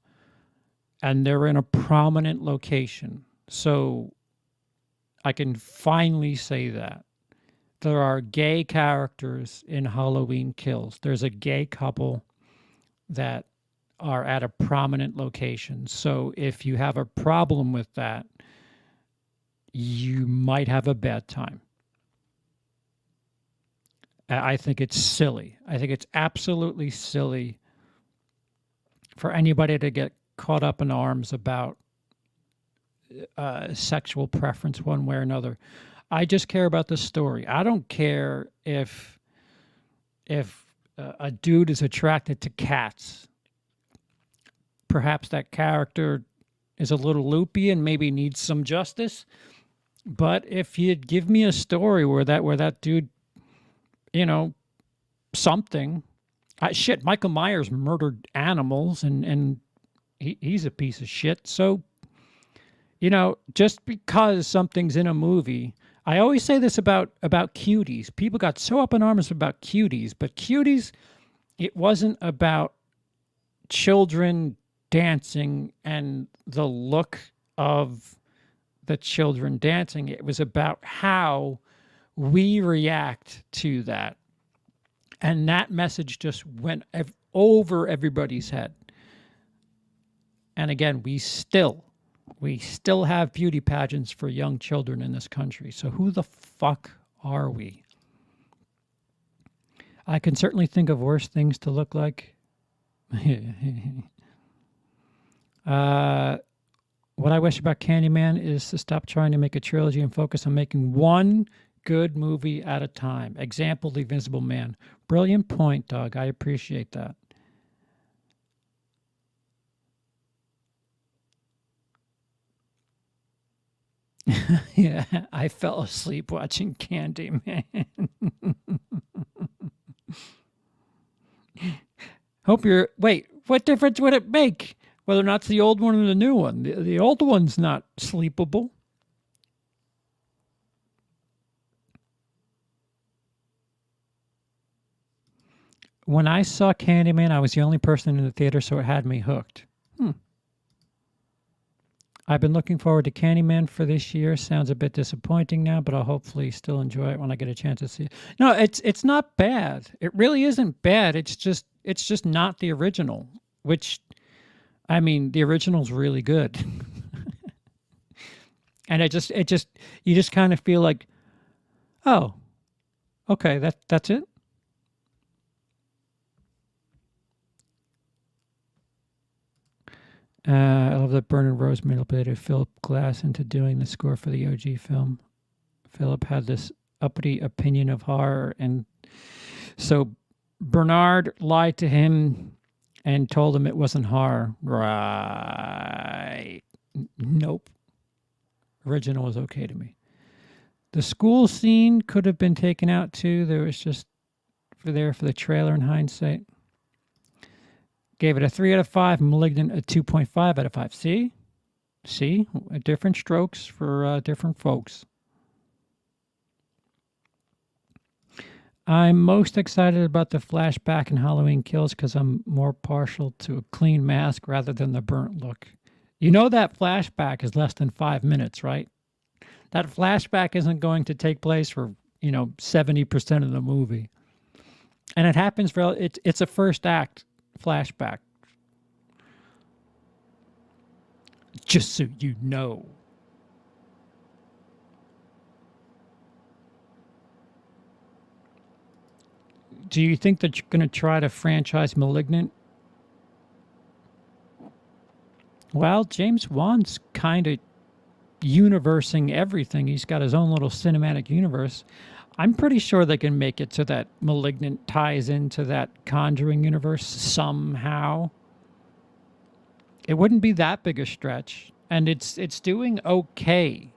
And they're in a prominent location. So I can finally say that. There are gay characters in Halloween Kills. There's a gay couple that are at a prominent location. So if you have a problem with that, you might have a bad time. I think it's silly. I think it's absolutely silly for anybody to get caught up in arms about sexual preference one way or another. I just care about the story. I don't care if a dude is attracted to cats. Perhaps that character is a little loopy and maybe needs some justice. But if you'd give me a story where that dude, something. Michael Myers murdered animals and he's a piece of shit. So, just because something's in a movie, I always say this about cuties. People got so up in arms about cuties, but cuties, it wasn't about children dancing and the look of the children dancing. It was about how we react to that. And that message just went over everybody's head. And again, we still have beauty pageants for young children in this country. So who the fuck are we? I can certainly think of worse things to look like. What I wish about Candyman is to stop trying to make a trilogy and focus on making one good movie at a time. Example, The Invisible Man. Brilliant point, Doug. I appreciate that. Yeah, I fell asleep watching Candyman. Wait, what difference would it make whether or not it's the old one or the new one? The old one's not sleepable. When I saw Candyman, I was the only person in the theater, so it had me hooked. I've been looking forward to Candyman for this year. Sounds a bit disappointing now, but I'll hopefully still enjoy it when I get a chance to see it. No, it's not bad. It really isn't bad. It's just not the original, which, I mean, the original's really good. And you just kind of feel like, oh, okay, that's it. I love that Bernard Rose manipulated Philip Glass into doing the score for the OG film. Philip had this uppity opinion of horror. And so Bernard lied to him and told him it wasn't horror. Right. Nope. Original was okay to me. The school scene could have been taken out too. There was just for the trailer in hindsight. Gave it a 3 out of 5. Malignant a 2.5 out of 5. See? Different strokes for different folks. I'm most excited about the flashback and Halloween Kills because I'm more partial to a clean mask rather than the burnt look. You know that flashback is less than 5 minutes, right? That flashback isn't going to take place for, 70% of the movie. And it happens it's a first act flashback. Just so you know. Do you think that you're going to try to franchise Malignant? Well, James Wan's kind of universing everything. He's got his own little cinematic universe. I'm pretty sure they can make it so that Malignant ties into that Conjuring universe somehow. It wouldn't be that big a stretch, and it's doing okay.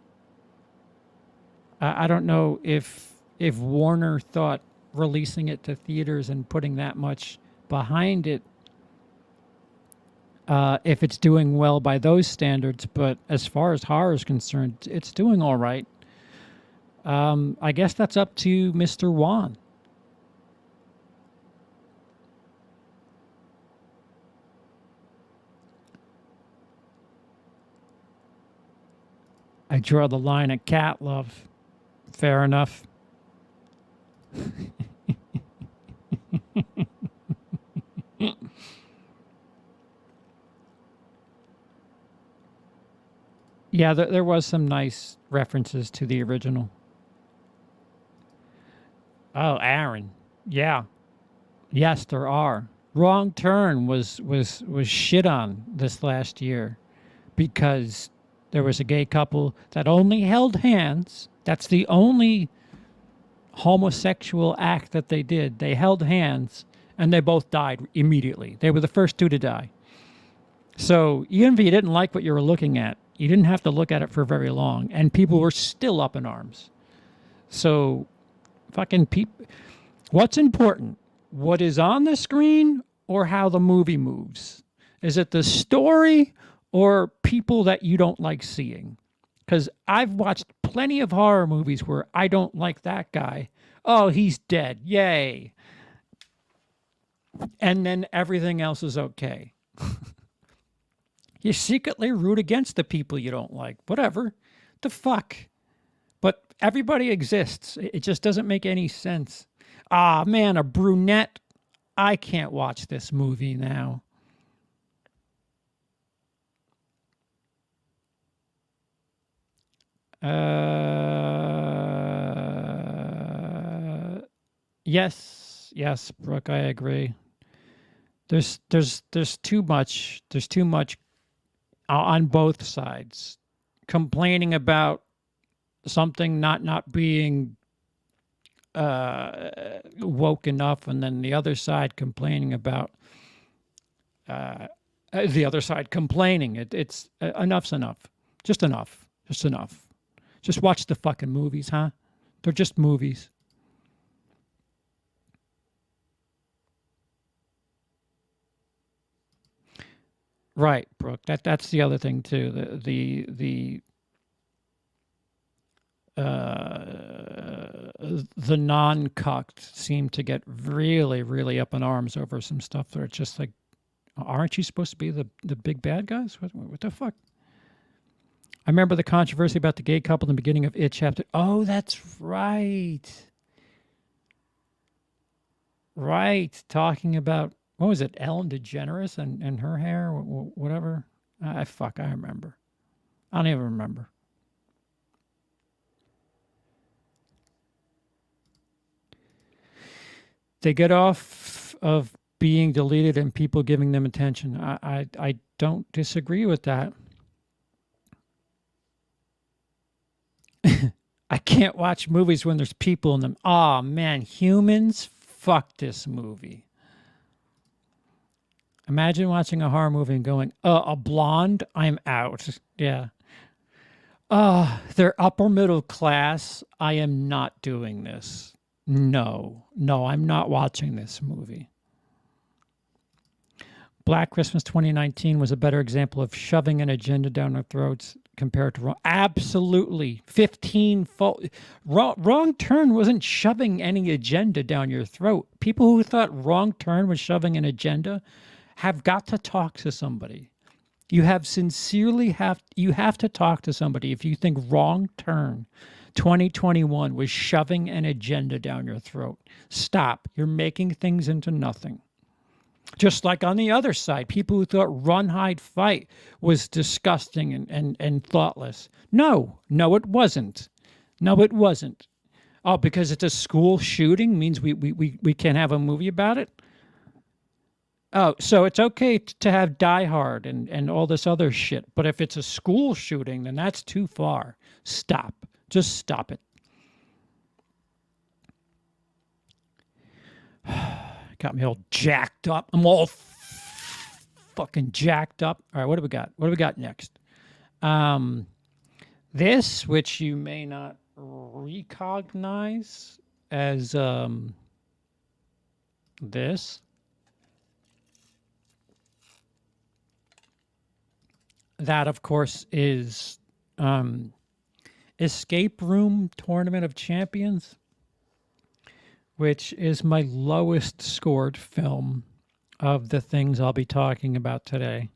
I don't know if Warner thought releasing it to theaters and putting that much behind it, if it's doing well by those standards, but as far as horror is concerned, it's doing all right. I guess that's up to Mr. Wan. I draw the line at cat love. Fair enough. Yeah, there was some nice references to the original. Oh, Aaron. Yeah. Yes, there are. Wrong Turn was shit on this last year because there was a gay couple that only held hands. That's the only homosexual act that they did. They held hands and they both died immediately. They were the first two to die. So even if you didn't like what you were looking at, you didn't have to look at it for very long, and people were still up in arms. So fucking people, what's important? What is on the screen or how the movie moves? Is it the story or people that you don't like seeing? Because I've watched plenty of horror movies where I don't like that guy. Oh, he's dead. Yay. And then everything else is okay. You secretly root against the people you don't like. Whatever. The fuck. But everybody exists. It just doesn't make any sense. Ah, man, a brunette. I can't watch this movie now. Yes, Brooke, I agree. There's too much. There's too much on both sides. Complaining about something not being woke enough, and then the other side complaining about the other side complaining. It's enough's enough. Just enough. Just enough. Just watch the fucking movies, huh? They're just movies. Right, Brooke. That's the other thing too. The non-cucked seem to get really, really up in arms over some stuff that are just like, aren't you supposed to be the big bad guys? What the fuck? I remember the controversy about the gay couple in the beginning of It Chapter. Oh, that's right. Right. Talking about, what was it, Ellen DeGeneres and her hair, whatever. I remember. I don't even remember. They get off of being deleted and people giving them attention. I don't disagree with that. I can't watch movies when there's people in them. Oh man, humans, fuck this movie. Imagine watching a horror movie and going, a blonde? I'm out. Yeah. They're upper middle class. I am not doing this. No, I'm not watching this movie. Black Christmas 2019 was a better example of shoving an agenda down our throats compared to wrong. Absolutely. 15-fold. Wrong Turn wasn't shoving any agenda down your throat. People who thought Wrong Turn was shoving an agenda have got to talk to somebody. You have to talk to somebody if you think Wrong Turn 2021 was shoving an agenda down your throat. Stop. You're making things into nothing. Just like on the other side, people who thought Run, Hide, Fight was disgusting and thoughtless. No, it wasn't. No, it wasn't. Oh, because it's a school shooting means we can't have a movie about it? Oh, so it's okay to have Die Hard and all this other shit. But if it's a school shooting, then that's too far. Stop. Just stop it. Got me all jacked up. I'm all fucking jacked up. All right, what do we got? What do we got next? This, which you may not recognize as this. That, of course, is Escape Room Tournament of Champions, which is my lowest scored film of the things I'll be talking about today.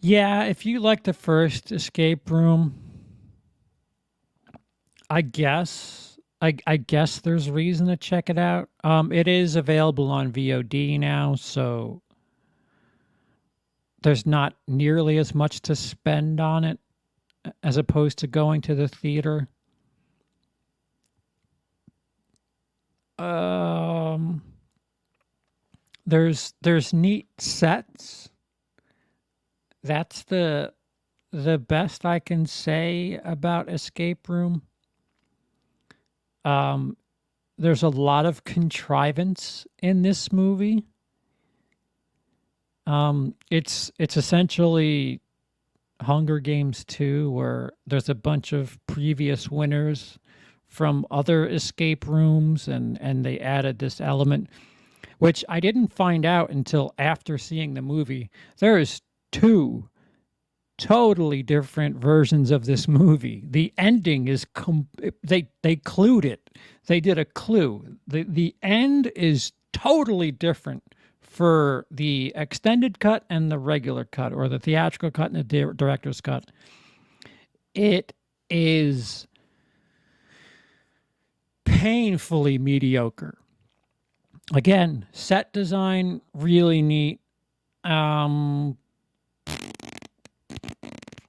Yeah, if you like the first Escape Room, I guess there's reason to check it out. It is available on VOD now, so there's not nearly as much to spend on it as opposed to going to the theater. There's neat sets. That's the best I can say about Escape Room. There's a lot of contrivance in this movie. It's essentially Hunger Games 2, where there's a bunch of previous winners from other escape rooms, and they added this element, which I didn't find out until after seeing the movie. There's 2 totally different versions of this movie. The ending is they clued it. They did a clue. The end is totally different for the extended cut and the regular cut, or the theatrical cut and the director's cut. It is painfully mediocre. Again, set design really neat.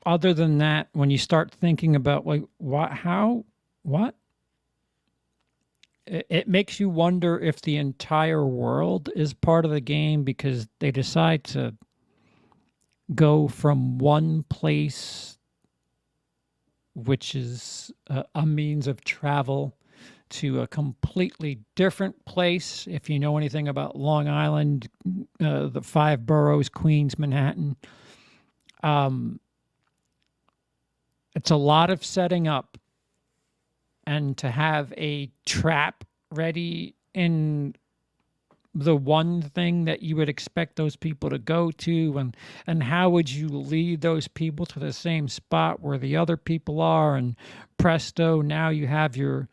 Other than that, when you start thinking about like what, it makes you wonder if the entire world is part of the game, because they decide to go from one place, which is a means of travel, to a completely different place. If you know anything about Long Island, the 5 boroughs, Queens, Manhattan, it's a lot of setting up, and to have a trap ready in the one thing that you would expect those people to go to, and how would you lead those people to the same spot where the other people are, and presto, now you have your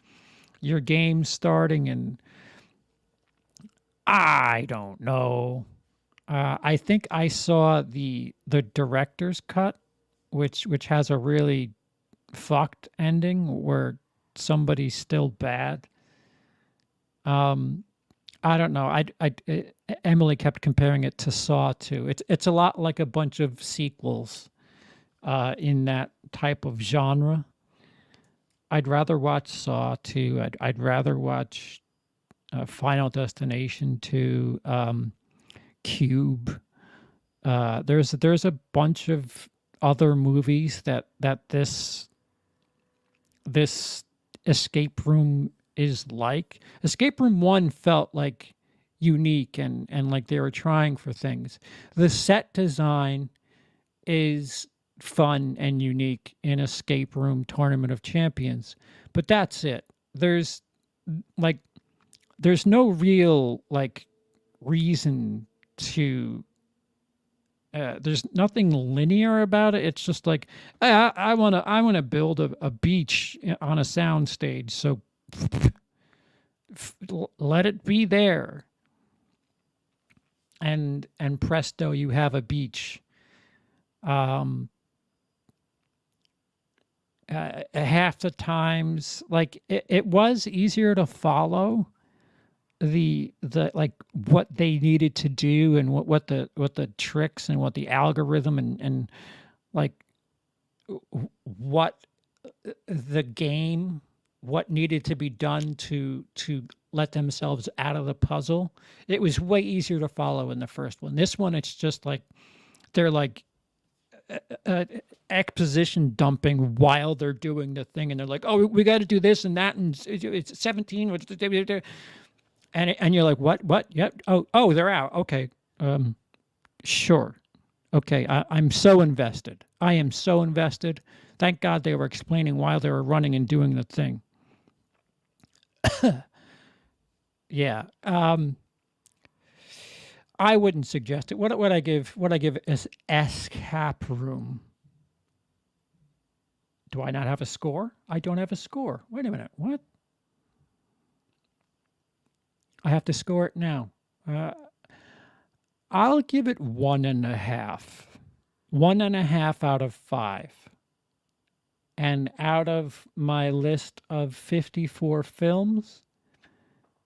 game starting. And I don't know. I think I saw the director's cut, which has a really fucked ending where somebody's still bad. I don't know. Emily kept comparing it to Saw 2. It's a lot like a bunch of sequels in that type of genre. I'd rather watch Saw 2. I'd rather watch Final Destination 2. Cube. There's a bunch of other movies that this escape room is like. Escape Room 1 felt like unique and like they were trying for things. The set design is fun and unique in Escape Room Tournament of Champions, but that's it. Like there's no real like reason to there's nothing linear about it. It's just like I want to build a beach on a sound stage, so let it be there, and presto, you have a beach. Half the times, like it was easier to follow the like what they needed to do and what the tricks and what the algorithm and like what the game, what needed to be done to let themselves out of the puzzle. It was way easier to follow in the first one. This one, it's just like they're like exposition dumping while they're doing the thing, and they're like, oh, we got to do this and that, and it's 17, and you're like, what? Yep. Oh, they're out. Okay. Sure. Okay. I'm so invested. I am so invested. Thank God they were explaining while they were running and doing the thing. Yeah. I wouldn't suggest it. What I give is escape room. Do I not have a score? I don't have a score. Wait a minute. What? I have to score it now. I'll give it 1.5. 1.5 out of 5. And out of my list of 54 films,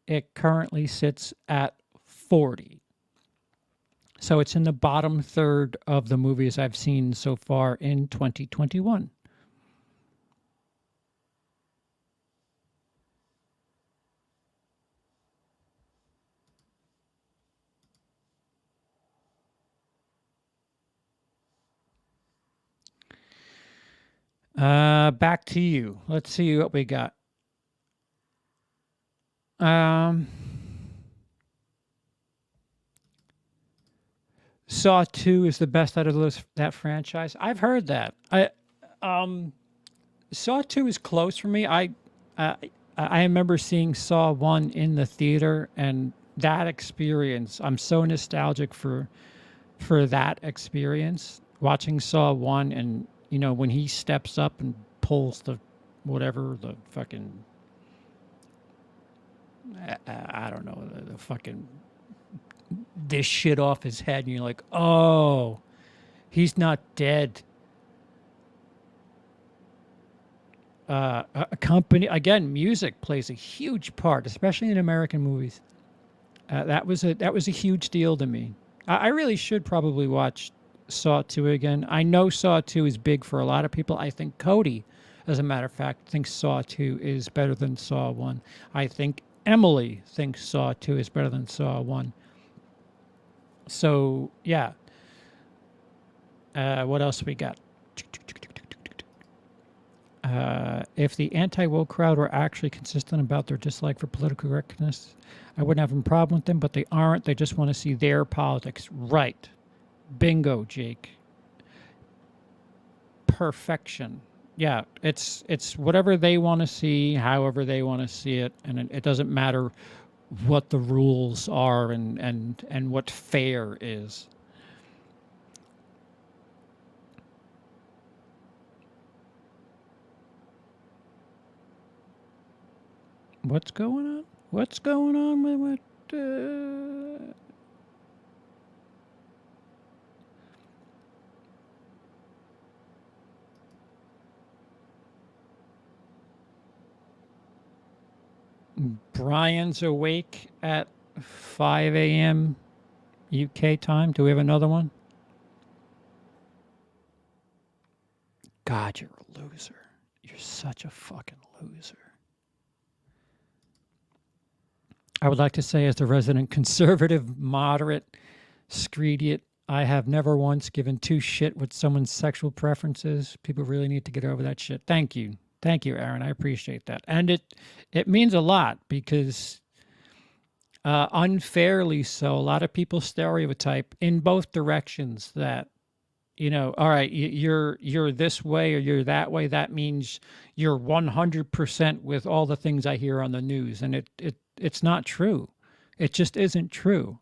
it currently sits at 40. So it's in the bottom third of the movies I've seen so far in 2021. Back to you. Let's see what we got. Saw 2 is the best out of that franchise. I've heard that. Saw 2 is close for me. I remember seeing Saw 1 in the theater, and that experience, I'm so nostalgic for that experience. Watching Saw 1, and you know, when he steps up and pulls the whatever, the fucking I don't know, the fucking this shit off his head, and you're like, oh, he's not dead. A company, again, music plays a huge part, especially in American movies. That was a huge deal to me. I really should probably watch Saw 2 again. I know Saw 2 is big for a lot of people. I think Cody, as a matter of fact, thinks Saw 2 is better than Saw 1. I think Emily thinks Saw 2 is better than Saw 1. So, yeah. What else we got? If the anti-woke crowd were actually consistent about their dislike for political correctness, I wouldn't have a problem with them, but they aren't. They just want to see their politics. Right. Bingo, Jake. Perfection. Yeah, it's whatever they want to see, however they want to see it, and it doesn't matter what the rules are and what fair is. What's going on? What's going on with Brian's awake at 5 a.m. UK time. Do we have another one? God, you're a loser. You're such a fucking loser. I would like to say, as the resident conservative moderate, Screed I have never once given two shit what someone's sexual preference is. People really need to get over that shit. Thank you. Thank you, Aaron. I appreciate that. And it means a lot because unfairly so, a lot of people stereotype in both directions that, all right, you're this way or you're that way. That means you're 100% with all the things I hear on the news. And it's not true. It just isn't true.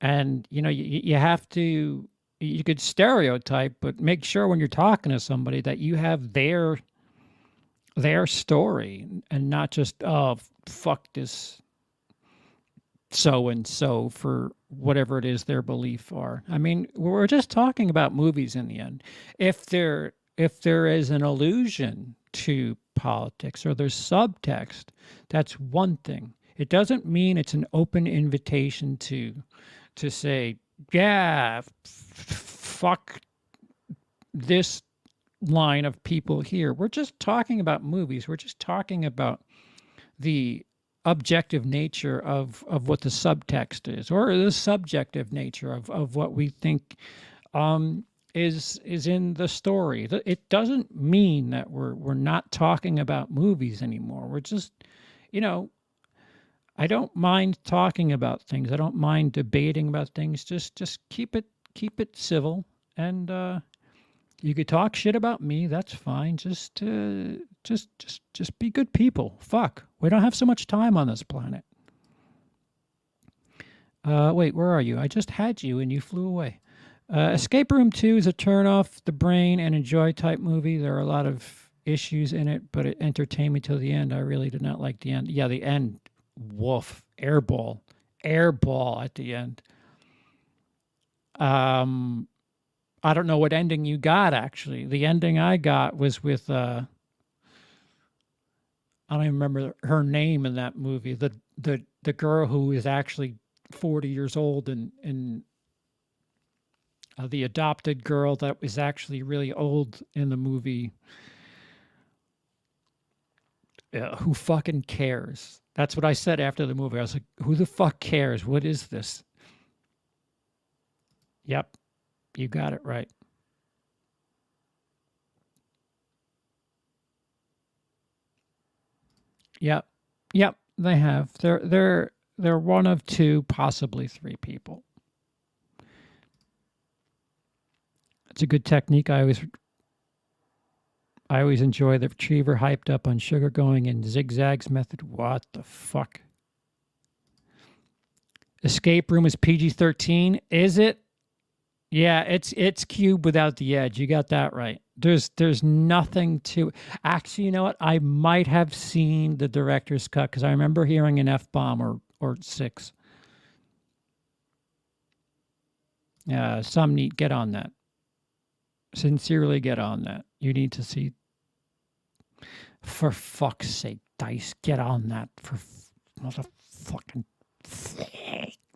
And, you have to, you could stereotype, but make sure when you're talking to somebody that you have their story and not just, oh, fuck this so and so for whatever it is their belief are. I mean, we're just talking about movies in the end. If there is an allusion to politics or there's subtext, that's one thing. It doesn't mean it's an open invitation to say, yeah, fuck this line of people here. We're just talking about movies. We're just talking about the objective nature of what the subtext is, or the subjective nature of what we think is in the story. It doesn't mean that we're not talking about movies anymore. We're just, I don't mind talking about things. I don't mind debating about things. Just keep it civil, and you could talk shit about me. That's fine. Just be good people. Fuck. We don't have so much time on this planet. Wait, where are you? I just had you and you flew away. Escape Room 2 is a turn off the brain and enjoy type movie. There are a lot of issues in it, but it entertained me till the end. I really did not like the end. Yeah, the end. Woof. Airball at the end. I don't know what ending you got, actually. The ending I got was with I don't even remember her name in that movie. The girl who is actually 40 years old and the adopted girl that was actually really old in the movie. Who fucking cares? That's what I said after the movie. I was like, who the fuck cares? What is this? Yep, you got it right. Yep, they have. They're one of two, possibly three people. It's a good technique. I always enjoy the retriever hyped up on sugar going in zigzags method. What the fuck? Escape Room is PG-13. Is it? Yeah, it's cube without the edge. You got that right. There's nothing to. Actually, you know what? I might have seen the director's cut because I remember hearing an F-bomb or 6. Some need get on that. Sincerely get on that. You need to see. For fuck's sake, Dice, get on that for motherfucking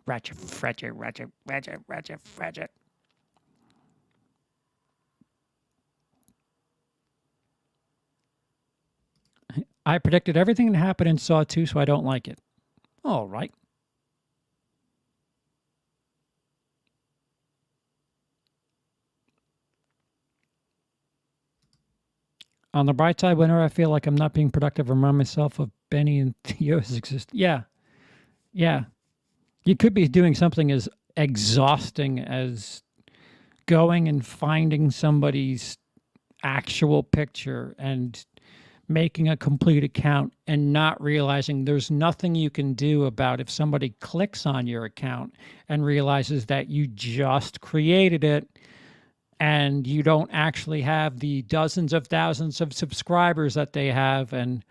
ratchet. I predicted everything that happened in Saw 2, so I don't like it. All right. On the bright side, whenever I feel like I'm not being productive, I remind myself of Benny and Theo's existence. Yeah. You could be doing something as exhausting as going and finding somebody's actual picture and making a complete account and not realizing there's nothing you can do about if somebody clicks on your account and realizes that you just created it and you don't actually have the dozens of thousands of subscribers that they have, and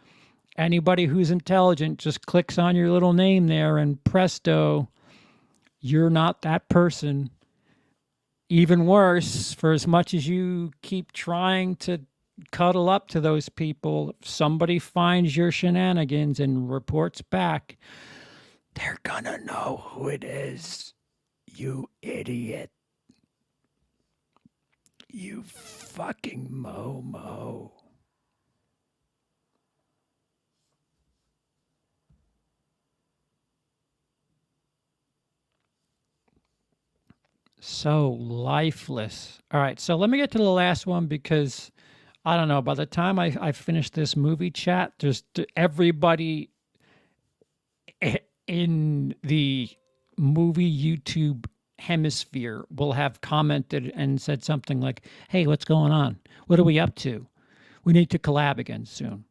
anybody who's intelligent just clicks on your little name there and presto, you're not that person. Even worse, for as much as you keep trying to cuddle up to those people, if somebody finds your shenanigans and reports back, they're gonna know who it is. You idiot. You fucking Momo. So lifeless. All right, so let me get to the last one because I don't know. By the time I finish this movie chat, everybody in the movie YouTube hemisphere will have commented and said something like, "Hey, what's going on? What are we up to? We need to collab again soon."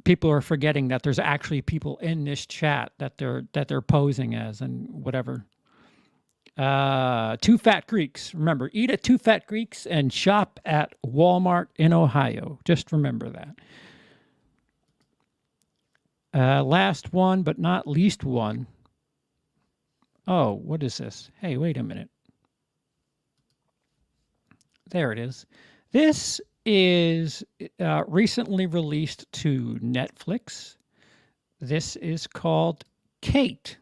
People are forgetting that there's actually people in this chat that they're posing as and whatever. Two Fat Greeks. Remember, eat at Two Fat Greeks and shop at Walmart in Ohio. Just remember that. Last one, but not least one. Oh, what is this? Hey, wait a minute. There it is. This is recently released to Netflix. This is called Kate,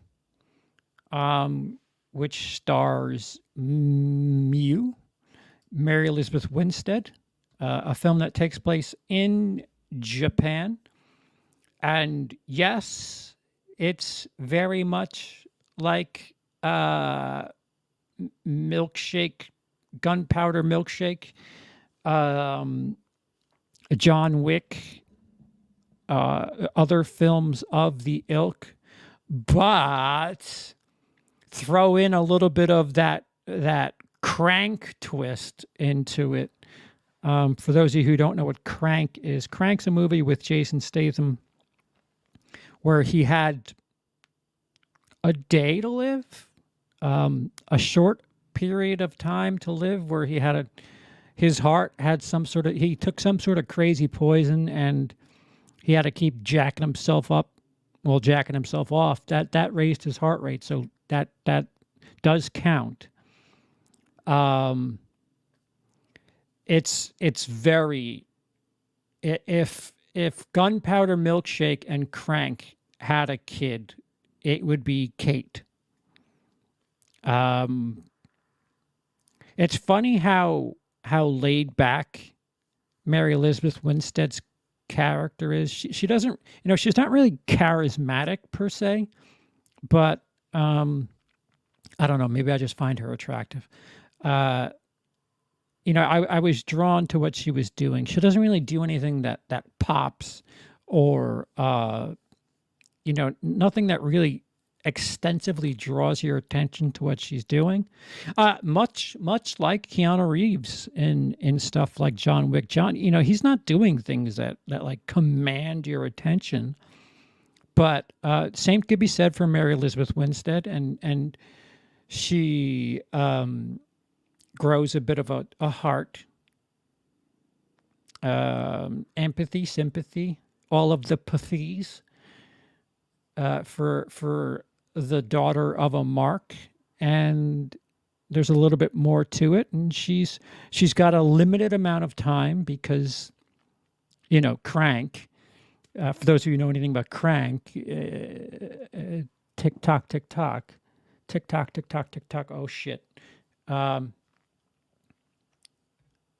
which stars Mary Elizabeth Winstead, a film that takes place in Japan. And yes, it's very much like milkshake, gunpowder milkshake, John Wick, other films of the ilk, but throw in a little bit of that crank twist into it. For those of you who don't know what Crank is, Crank's a movie with Jason Statham where he had a day to live, a short period of time to live, where his heart had he took some sort of crazy poison and he had to keep jacking himself off. That raised his heart rate, so that does count. It's very, if Gunpowder Milkshake and Crank had a kid, it would be Kate. It's funny how laid back Mary Elizabeth Winstead's character is. She doesn't, she's not really charismatic per se, but I don't know, maybe I just find her attractive. I was drawn to what she was doing. She doesn't really do anything that pops or nothing that really extensively draws your attention to what she's doing. Much like Keanu Reeves in stuff like John Wick. He's not doing things that like command your attention. But same could be said for Mary Elizabeth Winstead, and she grows a bit of a heart, empathy, sympathy, all of the pathies for the daughter of a mark, and there's a little bit more to it, and she's got a limited amount of time because Crank. For those of you who know anything about Crank, tick tock, tick tock, tick tock, tick tock, tick tock. Oh shit!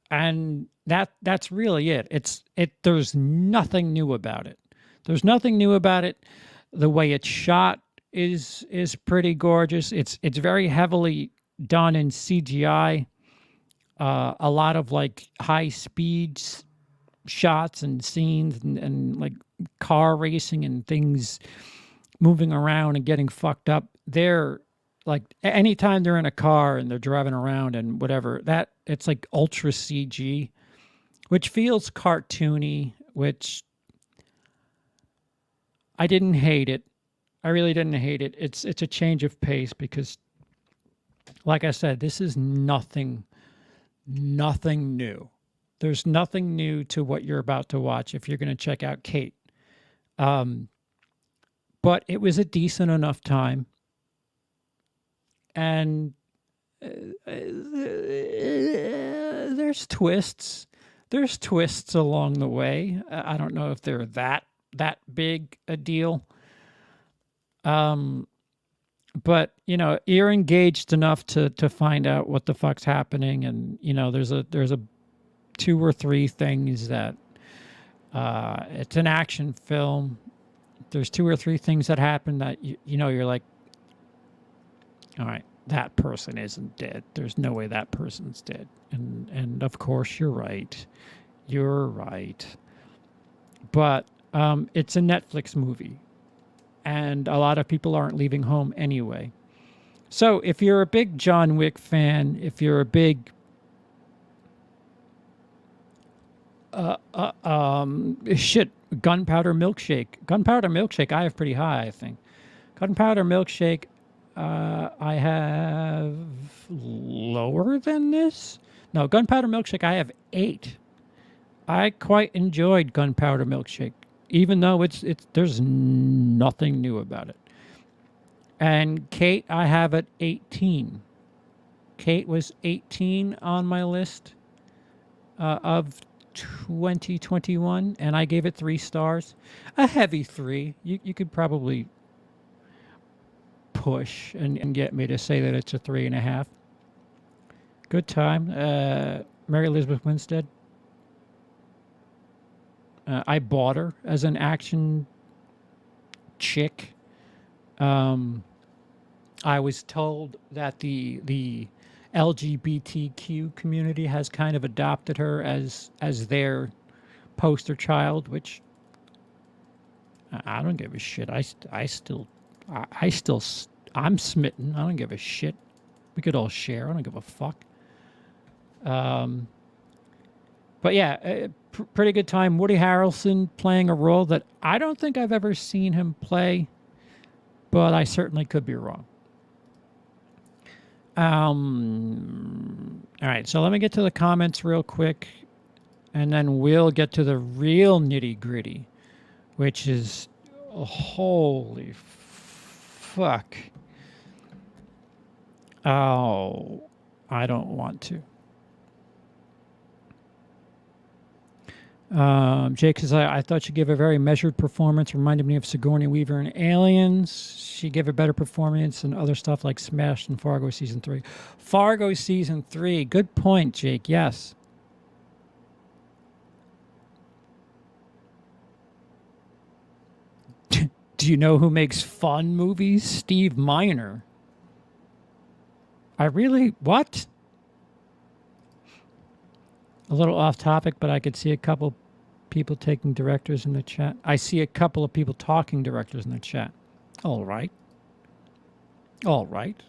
And that's really it. There's nothing new about it. There's nothing new about it. The way it's shot is pretty gorgeous. It's very heavily done in CGI. A lot of like high speeds shots and scenes and like car racing and things moving around and getting fucked up. They're like, anytime they're in a car and they're driving around and whatever, that it's like ultra CG, which feels cartoony, which I didn't hate it. I really didn't hate it. It's a change of pace because, like I said, this is nothing new. There's nothing new to what you're about to watch if you're going to check out Kate. But it was a decent enough time. And there's twists. There's twists along the way. I don't know if they're that big a deal. But you're engaged enough to find out what the fuck's happening, and there's a 2 or 3 things that it's an action film. There's 2 or 3 things that happen that you're like, all right, that person isn't dead. There's no way that person's dead. And of course, you're right. You're right. But it's a Netflix movie, and a lot of people aren't leaving home anyway. So if you're a big John Wick fan, if you're a big Gunpowder Milkshake, I have pretty high, I think. Gunpowder Milkshake, I have lower than this. No, Gunpowder Milkshake, I have 8. I quite enjoyed Gunpowder Milkshake, even though it's there's nothing new about it. And Kate, I have at 18. Kate was 18 on my list of 2021, and I gave it 3 stars. A heavy 3. You could probably push and get me to say that it's a 3.5. Good time. Mary Elizabeth Winstead. I bought her as an action chick. I was told that the LGBTQ community has kind of adopted her as their poster child, which I don't give a shit. I'm smitten. I don't give a shit. We could all share. I don't give a fuck. But yeah, pretty good time. Woody Harrelson playing a role that I don't think I've ever seen him play, but I certainly could be wrong. All right, so let me get to the comments real quick, and then we'll get to the real nitty-gritty, which is holy fuck. Oh, I don't want to. Jake says, I thought she gave a very measured performance. Reminded me of Sigourney Weaver in Aliens. She gave a better performance than other stuff like Smash and Fargo Season 3. Fargo Season 3. Good point, Jake. Yes. Do you know who makes fun movies? Steve Miner. What? A little off topic, but I could see a couple people taking directors in the chat. I see a couple of people talking directors in the chat. All right. All right.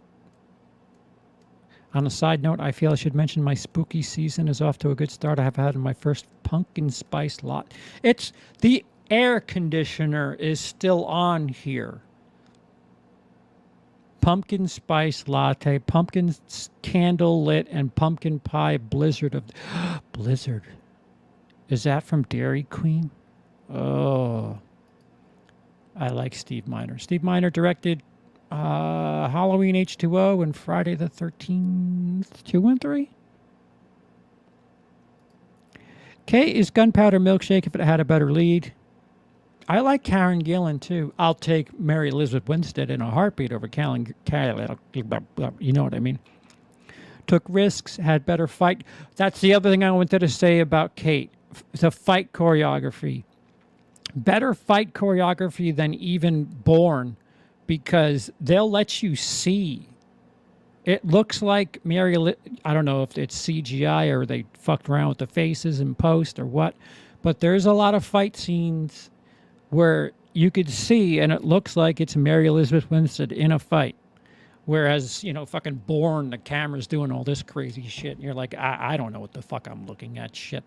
On a side note, I feel I should mention my spooky season is off to a good start. I have had my first pumpkin spice lot. It's the air conditioner is still on here. Pumpkin spice latte, pumpkin candle lit, and pumpkin pie blizzard of Blizzard. Is that from Dairy Queen? Oh, I like Steve Miner. Steve Miner directed Halloween H2O and Friday the 13th 2 and 3. K is Gunpowder Milkshake if it had a better lead. I like Karen Gillan too. I'll take Mary Elizabeth Winstead in a heartbeat over Karen. You know what I mean? Took risks, had better fight. That's the other thing I wanted to say about Kate. The fight choreography. Better fight choreography than even Bourne, because they'll let you see. It looks like I don't know if it's CGI or they fucked around with the faces in post or what, but there's a lot of fight scenes where you could see, and it looks like it's Mary Elizabeth Winstead in a fight. Whereas, fucking Bourne, the camera's doing all this crazy shit, and you're like, I don't know what the fuck I'm looking at, shit.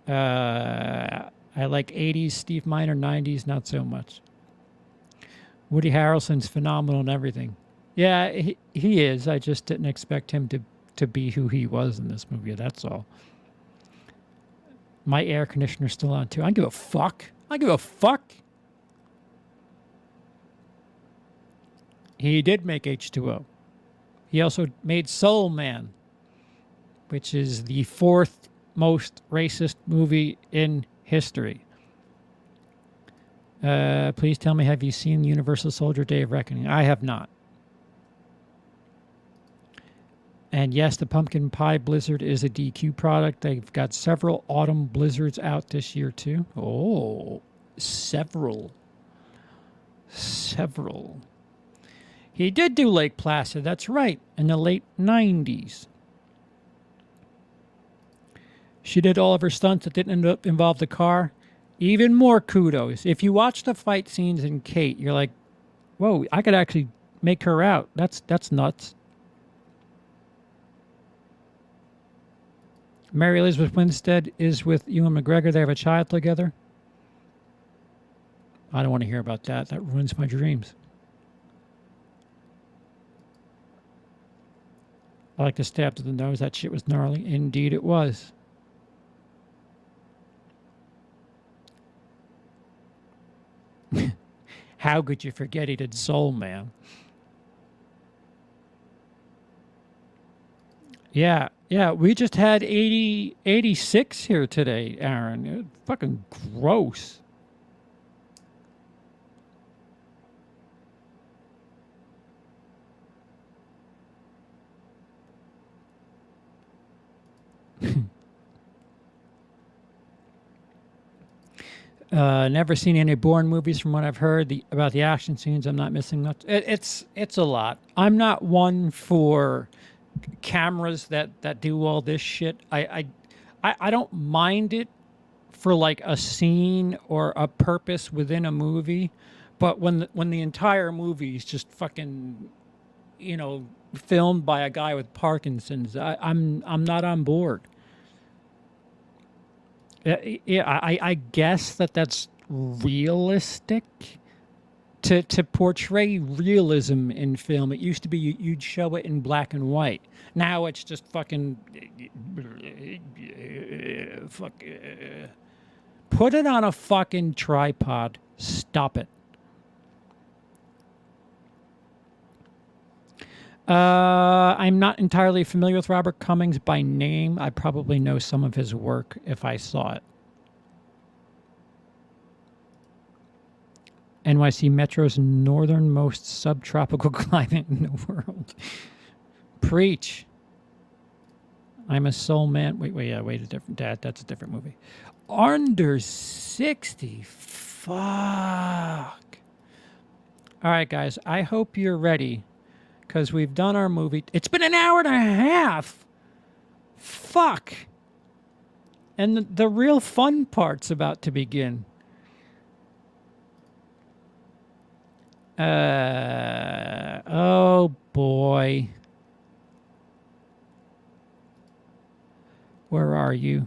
I like 80s Steve Miner, 90s, not so much. Woody Harrelson's phenomenal and everything. Yeah, he is. I just didn't expect him to be who he was in this movie, that's all. My air conditioner's still on, too. I don't give a fuck. He did make H2O. He also made Soul Man, which is the 4th most racist movie in history. Please tell me, have you seen Universal Soldier Day of Reckoning? I have not. And yes, the Pumpkin Pie Blizzard is a DQ product. They've got several autumn blizzards out this year, too. Oh, several. He did do Lake Placid, that's right, in the late 90s. She did all of her stunts that didn't involve the car. Even more kudos. If you watch the fight scenes in Kate, you're like, whoa, I could actually make her out. That's nuts. Mary Elizabeth Winstead is with Ewan McGregor. They have a child together. I don't want to hear about that. That ruins my dreams. I like to stab to the nose. That shit was gnarly. Indeed it was. How could you forget he did Soul Man? Yeah, we just had 86 here today, Aaron. It was fucking gross. Never seen any Bourne movies from what I've heard about the action scenes. I'm not missing much. It's a lot. I'm not one for cameras that do all this shit. I don't mind it for like a scene or a purpose within a movie, but when the entire movie is just fucking, filmed by a guy with Parkinson's, I'm not on board. Yeah, I guess that's realistic to portray realism in film. It used to be you'd show it in black and white. Now it's just fucking put it on a fucking tripod. Stop it. I'm not entirely familiar with Robert Cummings by name. I probably know some of his work if I saw it. NYC Metro's northernmost subtropical climate in the world. Preach. I'm a Soul Man. Wait, a different dad. That's a different movie. Under 60. Fuck. All right, guys. I hope you're ready. Because we've done our movie. It's been an hour and a half. Fuck. And the real fun part's about to begin. Oh boy. Where are you?